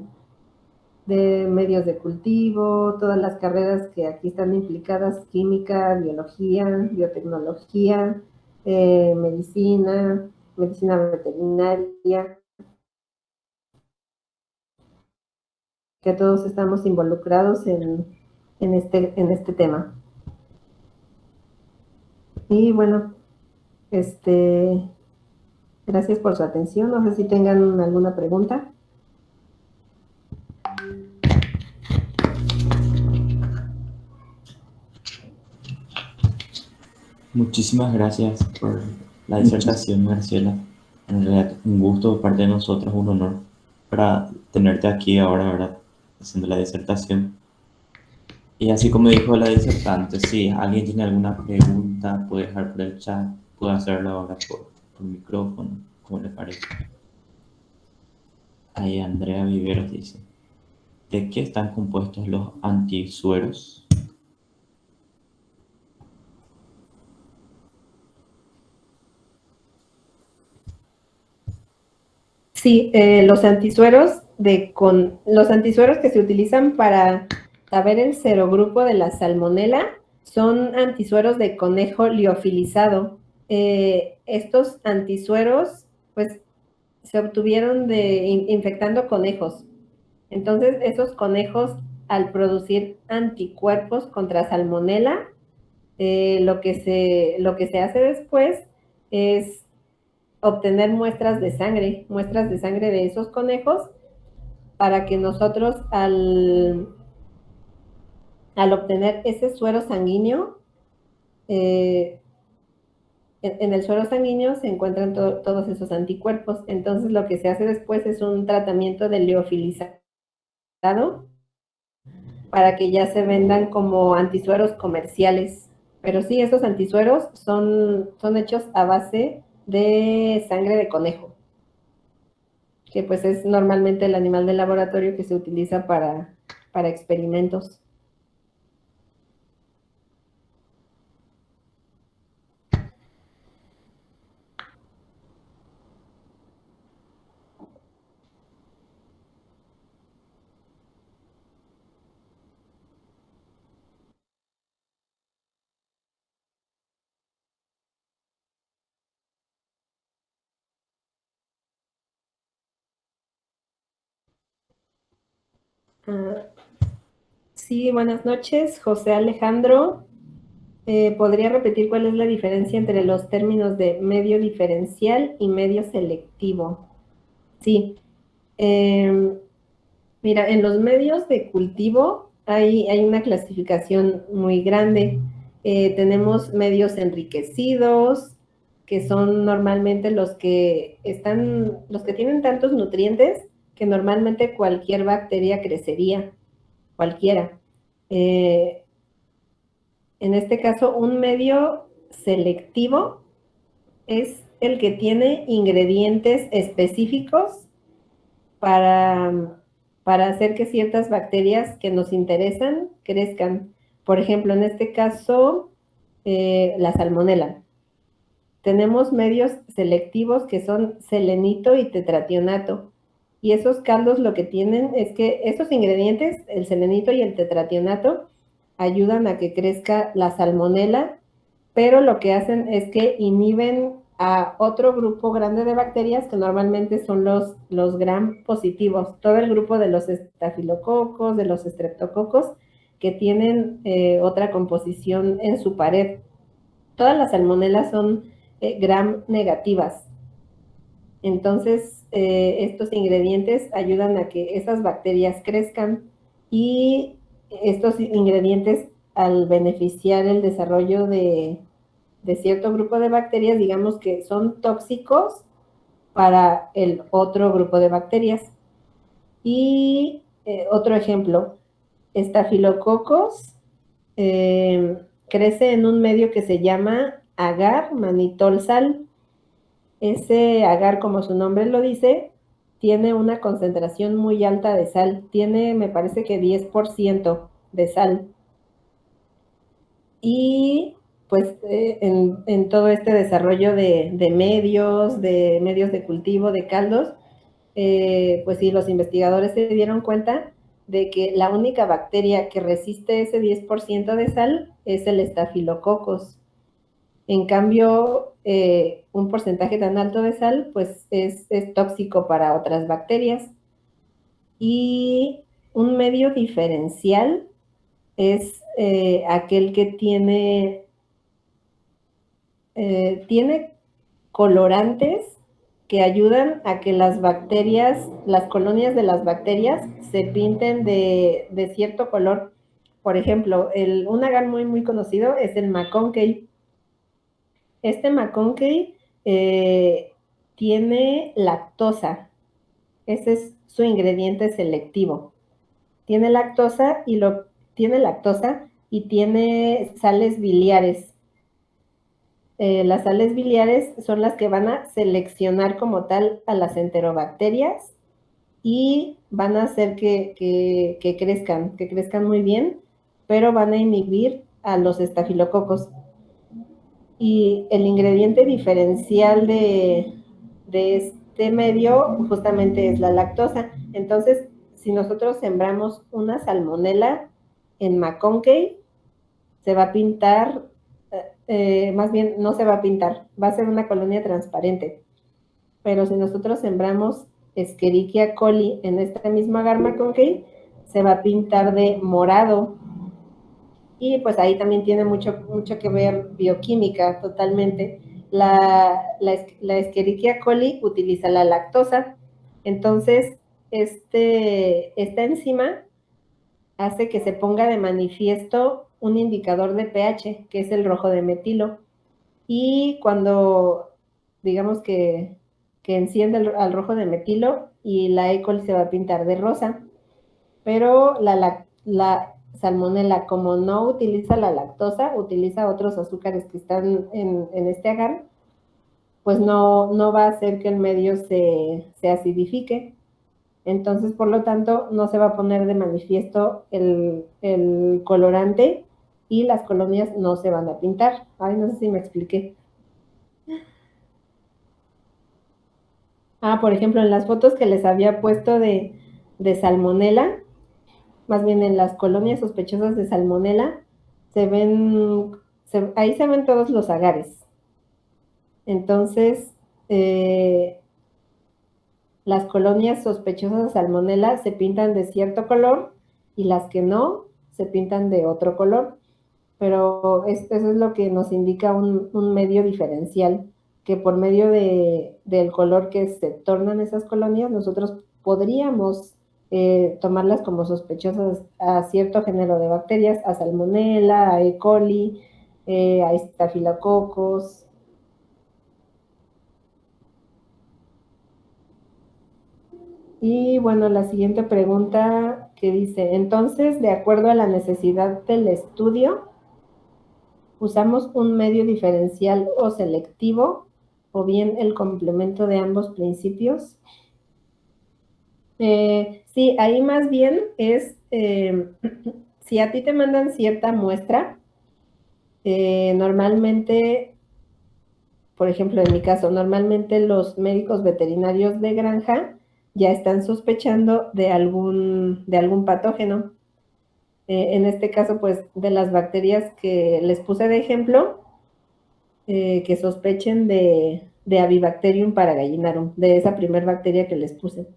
medios de cultivo, todas las carreras que aquí están implicadas: química, biología, biotecnología, medicina veterinaria, que todos estamos involucrados en este tema. Y bueno, gracias por su atención. No sé si tengan alguna pregunta. Muchísimas gracias por la disertación, Marcela. En realidad, un gusto de parte de nosotros, un honor para tenerte aquí ahora, ¿verdad? Haciendo la disertación. Y así como dijo la disertante, si alguien tiene alguna pregunta, puede dejar por el chat, puede hacerlo ahora por micrófono, como le parece. Ahí Andrea Viveros dice: ¿de qué están compuestos los antisueros? Sí, los antisueros que se utilizan para a ver, el serogrupo de la salmonela son antisueros de conejo liofilizado. Estos antisueros, pues, se obtuvieron infectando conejos. Entonces, esos conejos, al producir anticuerpos contra salmonela, lo que se hace después es obtener muestras de sangre de esos conejos, para que nosotros al obtener ese suero sanguíneo, en el suero sanguíneo se encuentran todos esos anticuerpos. Entonces lo que se hace después es un tratamiento de liofilizado para que ya se vendan como antisueros comerciales. Pero sí, esos antisueros son hechos a base de sangre de conejo, que pues es normalmente el animal de laboratorio que se utiliza para experimentos. Sí, buenas noches, José Alejandro. ¿Podría repetir cuál es la diferencia entre los términos de medio diferencial y medio selectivo? Sí. Mira, en los medios de cultivo hay una clasificación muy grande. Tenemos medios enriquecidos, que son normalmente los que tienen tantos nutrientes que normalmente cualquier bacteria crecería, cualquiera. En este caso, un medio selectivo es el que tiene ingredientes específicos para, para hacer que ciertas bacterias que nos interesan crezcan. Por ejemplo, en este caso, la salmonela. Tenemos medios selectivos que son selenito y tetrationato. Y esos caldos lo que tienen es que esos ingredientes, el selenito y el tetrationato, ayudan a que crezca la salmonela, pero lo que hacen es que inhiben a otro grupo grande de bacterias que normalmente son los gram positivos, todo el grupo de los estafilococos, de los estreptococos, que tienen otra composición en su pared. Todas las salmonelas son gram negativas. Entonces, estos ingredientes ayudan a que esas bacterias crezcan, y estos ingredientes, al beneficiar el desarrollo de cierto grupo de bacterias, digamos que son tóxicos para el otro grupo de bacterias. Y otro ejemplo, estafilococos crece en un medio que se llama agar manitol sal. Ese agar, como su nombre lo dice, tiene una concentración muy alta de sal. Tiene, me parece que 10% de sal. Y pues en todo este desarrollo de medios de cultivo, de caldos, pues sí, los investigadores se dieron cuenta de que la única bacteria que resiste ese 10% de sal es el Staphylococcus. En cambio, un porcentaje tan alto de sal, pues es tóxico para otras bacterias. Y un medio diferencial es aquel que tiene colorantes que ayudan a que las bacterias, las colonias de las bacterias, se pinten de cierto color. Por ejemplo, un agar muy, muy conocido es el McConkey. Este McConkey tiene lactosa. Ese es su ingrediente selectivo. Tiene lactosa y tiene sales biliares. Las sales biliares son las que van a seleccionar como tal a las enterobacterias y van a hacer que crezcan muy bien, pero van a inhibir a los estafilococos. Y el ingrediente diferencial de este medio justamente es la lactosa. Entonces, si nosotros sembramos una salmonela en McConkey se va a pintar, más bien no se va a pintar, va a ser una colonia transparente. Pero si nosotros sembramos Escherichia coli en este mismo agar McConkey, se va a pintar de morado. Y pues ahí también tiene mucho que ver bioquímica totalmente. La Escherichia coli utiliza la lactosa, entonces esta enzima hace que se ponga de manifiesto un indicador de pH, que es el rojo de metilo. Y cuando, digamos que enciende al rojo de metilo y la E. coli se va a pintar de rosa, pero la salmonela, como no utiliza la lactosa, utiliza otros azúcares que están en este agar, pues no va a hacer que el medio se acidifique. Entonces, por lo tanto, no se va a poner de manifiesto el colorante y las colonias no se van a pintar. Ay, no sé si me expliqué. Por ejemplo, en las fotos que les había puesto de salmonela, más bien en las colonias sospechosas de salmonela, ahí se ven todos los agares. Entonces, las colonias sospechosas de salmonela se pintan de cierto color y las que no se pintan de otro color. Pero eso es lo que nos indica un medio diferencial, que por medio del color que se tornan esas colonias, nosotros podríamos tomarlas como sospechosas a cierto género de bacterias, a Salmonella, a E. coli, a Staphylococcus. Y bueno, la siguiente pregunta que dice, entonces, de acuerdo a la necesidad del estudio, ¿usamos un medio diferencial o selectivo o bien el complemento de ambos principios? Sí, ahí más bien es, si a ti te mandan cierta muestra, normalmente, por ejemplo, en mi caso, normalmente los médicos veterinarios de granja ya están sospechando de algún patógeno. En este caso, pues, de las bacterias que les puse de ejemplo, que sospechen de Avibacterium paragallinarum, de esa primer bacteria que les puse.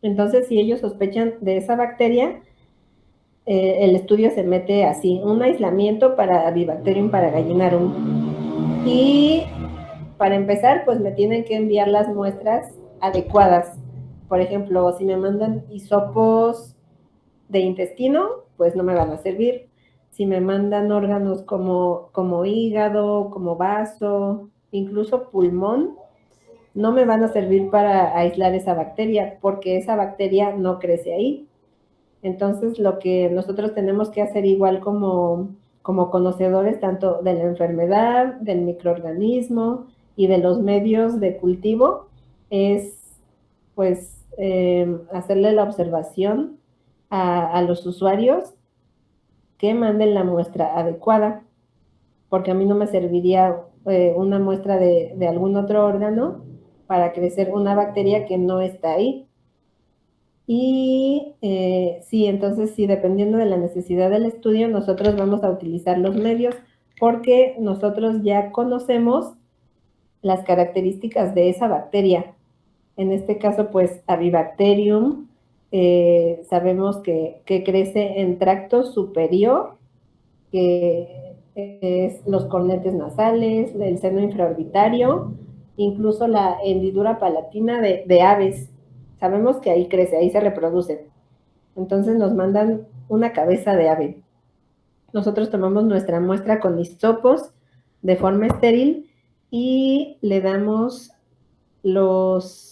Entonces, si ellos sospechan de esa bacteria, el estudio se mete así, un aislamiento para Avibacterium paragallinarum. Y para empezar, pues me tienen que enviar las muestras adecuadas. Por ejemplo, si me mandan hisopos de intestino, pues no me van a servir. Si me mandan órganos como hígado, como vaso, incluso pulmón, no me van a servir para aislar esa bacteria, porque esa bacteria no crece ahí. Entonces, lo que nosotros tenemos que hacer igual como conocedores tanto de la enfermedad, del microorganismo y de los medios de cultivo, es pues hacerle la observación a los usuarios que manden la muestra adecuada, porque a mí no me serviría una muestra de algún otro órgano para crecer una bacteria que no está ahí. Y sí, entonces sí, dependiendo de la necesidad del estudio, nosotros vamos a utilizar los medios porque nosotros ya conocemos las características de esa bacteria. En este caso, pues, Avibacterium, sabemos que crece en tracto superior, que es los cornetes nasales, el seno infraorbitario, incluso la hendidura palatina de aves. Sabemos que ahí crece, ahí se reproduce. Entonces nos mandan una cabeza de ave. Nosotros tomamos nuestra muestra con hisopos de forma estéril y le damos los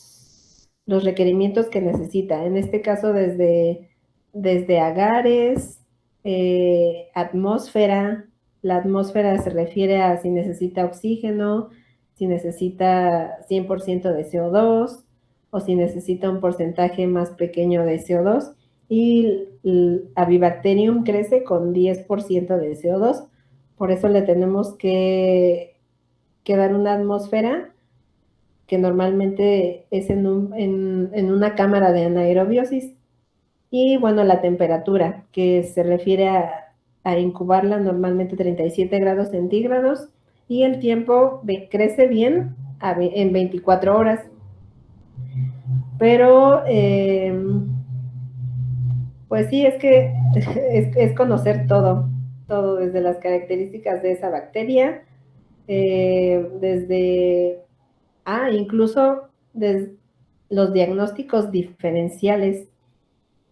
requerimientos que necesita. En este caso, desde agares, atmósfera. La atmósfera se refiere a si necesita oxígeno, si necesita 100% de CO2 o si necesita un porcentaje más pequeño de CO2. Y el Avibacterium crece con 10% de CO2. Por eso le tenemos que dar una atmósfera que normalmente es en una cámara de anaerobiosis Y bueno, la temperatura, que se refiere a incubarla normalmente 37 grados centígrados, y el tiempo crece bien en 24 horas. Pero, pues sí, es que es conocer todo desde las características de esa bacteria, incluso desde los diagnósticos diferenciales,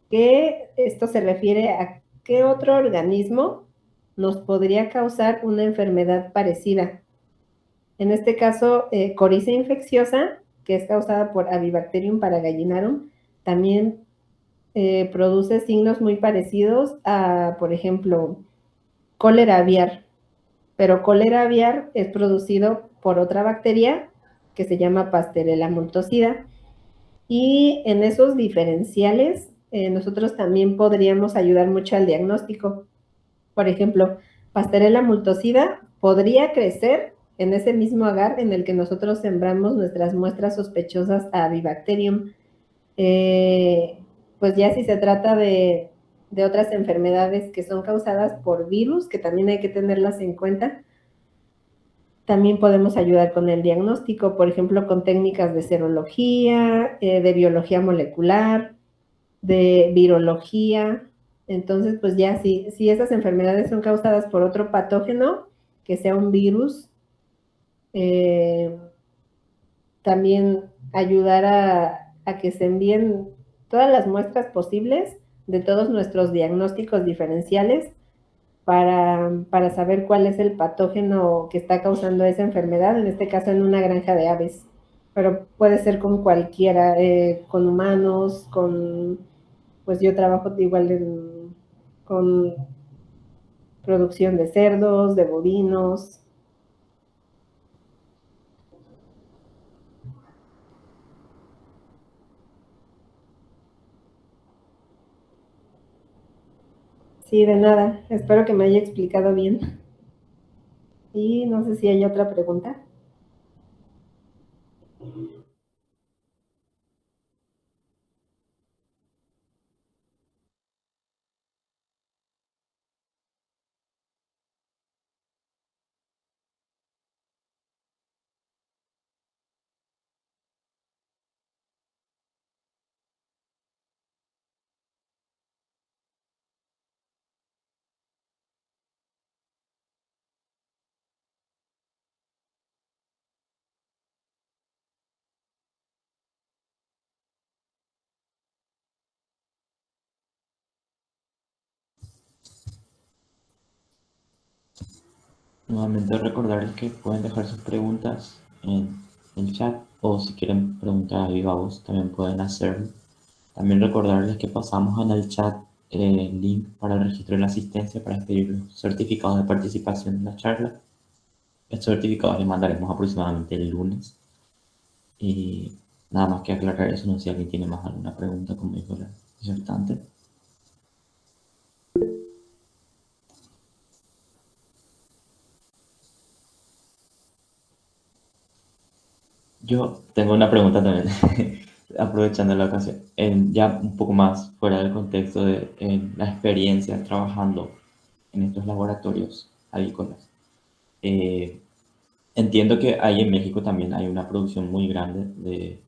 que esto se refiere a qué otro organismo nos podría causar una enfermedad parecida. En este caso, coriza infecciosa, que es causada por Avibacterium paragallinarum, también produce signos muy parecidos a, por ejemplo, cólera aviar, pero cólera aviar es producido por otra bacteria que se llama Pasteurella multocida, y en esos diferenciales nosotros también podríamos ayudar mucho al diagnóstico. Por ejemplo, Pasteurella multocida podría crecer en ese mismo agar en el que nosotros sembramos nuestras muestras sospechosas a Avibacterium. Pues ya si se trata de otras enfermedades que son causadas por virus, que también hay que tenerlas en cuenta, también podemos ayudar con el diagnóstico, por ejemplo, con técnicas de serología, de biología molecular, de virología. Entonces, pues ya si esas enfermedades son causadas por otro patógeno, que sea un virus, también ayudar a que se envíen todas las muestras posibles de todos nuestros diagnósticos diferenciales para saber cuál es el patógeno que está causando esa enfermedad, en este caso en una granja de aves. Pero puede ser con cualquiera, con humanos, pues yo trabajo igual con producción de cerdos, de bovinos. Sí, de nada. Espero que me haya explicado bien. Y no sé si hay otra pregunta. Nuevamente recordarles que pueden dejar sus preguntas en el chat o si quieren preguntar a viva voz también pueden hacerlo. También recordarles que pasamos en el chat el link para el registro de la asistencia para expedir los certificados de participación en la charla. Estos certificados les mandaremos aproximadamente el lunes. Y nada más que aclarar eso, no sé si alguien tiene más alguna pregunta, como dijo la disertante. Yo tengo una pregunta también, aprovechando la ocasión, ya un poco más fuera del contexto de la experiencia trabajando en estos laboratorios avícolas. Entiendo que ahí en México también hay una producción muy grande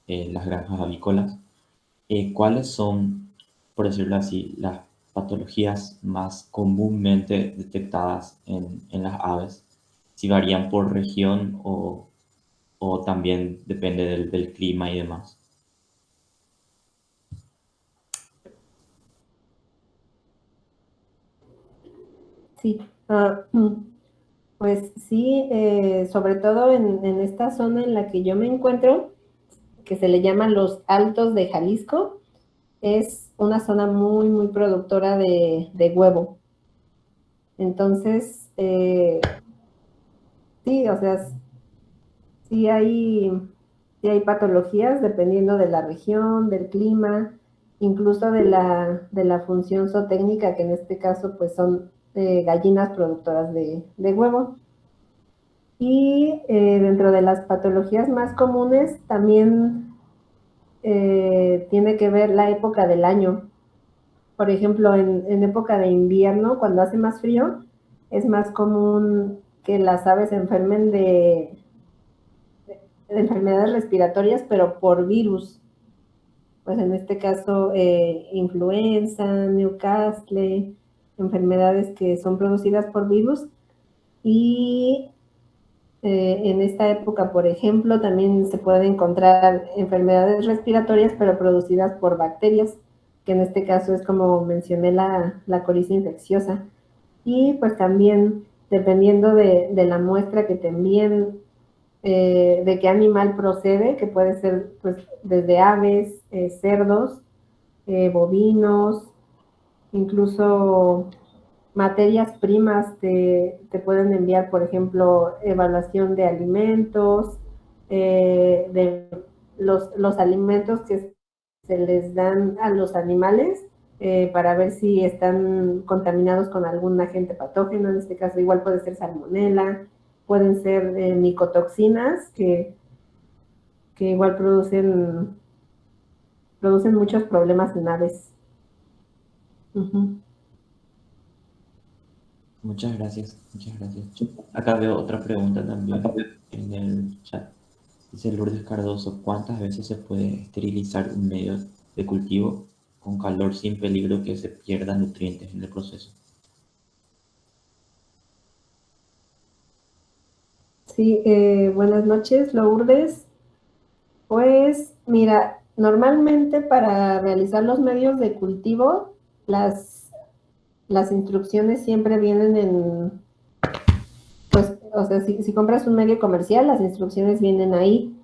de las granjas avícolas. ¿Cuáles son, por decirlo así, las patologías más comúnmente detectadas en las aves? Si varían por región o también depende del clima y demás. Sí, pues sí, sobre todo en esta zona en la que yo me encuentro, que se le llama los Altos de Jalisco, es una zona muy, muy productora de huevo. Entonces, sí, o sea, sí hay patologías dependiendo de la región, del clima, incluso de la función zootécnica, que en este caso pues son gallinas productoras de huevo. Y dentro de las patologías más comunes también tiene que ver la época del año. por ejemplo, en época de invierno, cuando hace más frío, es más común que las aves se enfermen de enfermedades respiratorias, pero por virus. Pues en este caso, influenza, Newcastle, enfermedades que son producidas por virus. Y en esta época, por ejemplo, también se pueden encontrar enfermedades respiratorias, pero producidas por bacterias, que en este caso es como mencioné la coriza infecciosa. Y pues también, dependiendo de la muestra que te envíen, de qué animal procede, que puede ser pues desde aves, cerdos, bovinos, incluso materias primas te pueden enviar, por ejemplo, evaluación de alimentos, de los alimentos que se les dan a los animales para ver si están contaminados con algún agente patógeno. En este caso igual puede ser salmonela, pueden ser micotoxinas que igual producen muchos problemas en aves. Uh-huh. Muchas gracias, muchas gracias. Acá veo otra pregunta también en el chat. Dice Lourdes Cardoso, ¿cuántas veces se puede esterilizar un medio de cultivo con calor sin peligro que se pierdan nutrientes en el proceso? Sí, buenas noches, Lourdes. Pues mira, normalmente para realizar los medios de cultivo, las instrucciones siempre vienen pues, o sea, si compras un medio comercial, las instrucciones vienen ahí.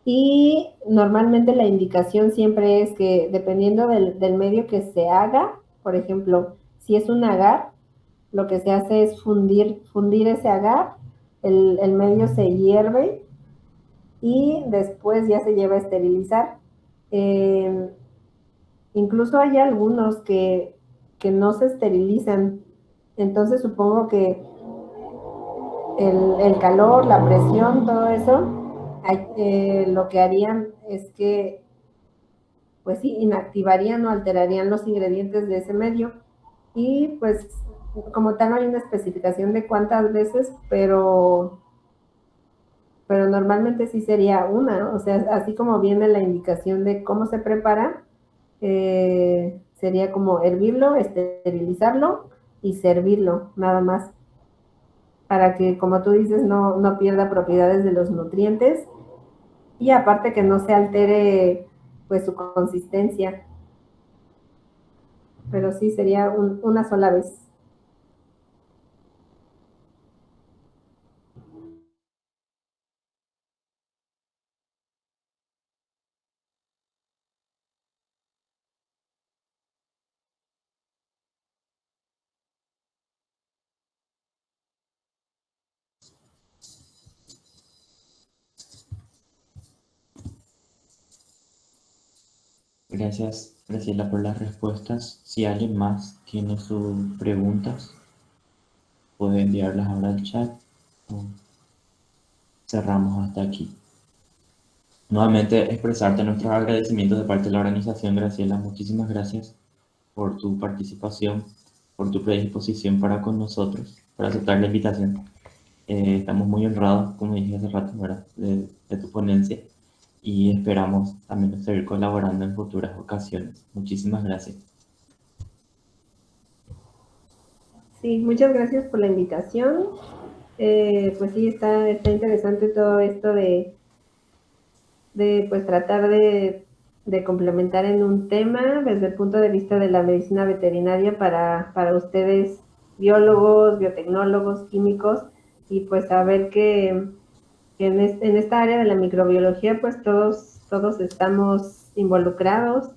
Y normalmente la indicación siempre es que dependiendo del medio que se haga, por ejemplo, si es un agar, lo que se hace es fundir ese agar, el medio se hierve y después ya se lleva a esterilizar. Eh, Incluso hay algunos que no se esterilizan, entonces supongo que el calor, la presión, todo eso, lo que harían es que, pues sí, inactivarían o alterarían los ingredientes de ese medio. Y pues como tal no hay una especificación de cuántas veces, pero normalmente sí sería una, o sea, así como viene la indicación de cómo se prepara, sería como hervirlo, esterilizarlo y servirlo, nada más, para que, como tú dices, no pierda propiedades de los nutrientes y aparte que no se altere pues su consistencia, pero sí sería una sola vez. Gracias, Graciela, por las respuestas. Si alguien más tiene sus preguntas, puede enviarlas ahora al chat o cerramos hasta aquí. Nuevamente, expresarte nuestros agradecimientos de parte de la organización, Graciela. Muchísimas gracias por tu participación, por tu predisposición para con nosotros, por aceptar la invitación. Estamos muy honrados, como dije hace rato, ¿verdad? De tu ponencia y esperamos también seguir colaborando en futuras ocasiones. Muchísimas gracias. Sí, muchas gracias por la invitación. Pues sí, está interesante todo esto de pues tratar de complementar en un tema desde el punto de vista de la medicina veterinaria para ustedes, biólogos, biotecnólogos, químicos, y pues saber que en esta área de la microbiología pues todos estamos involucrados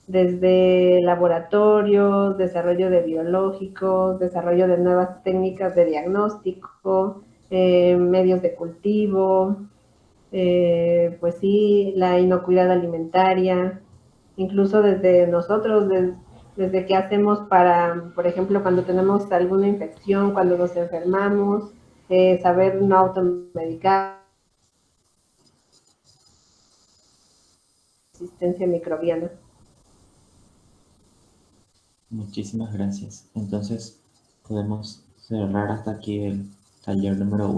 desde laboratorios, desarrollo de biológicos, desarrollo de nuevas técnicas de diagnóstico, medios de cultivo, pues sí, la inocuidad alimentaria, incluso desde nosotros, desde qué hacemos para, por ejemplo, cuando tenemos alguna infección, cuando nos enfermamos, saber no automedicar, resistencia microbiana. Muchísimas gracias. Entonces, podemos cerrar hasta aquí el taller número 1.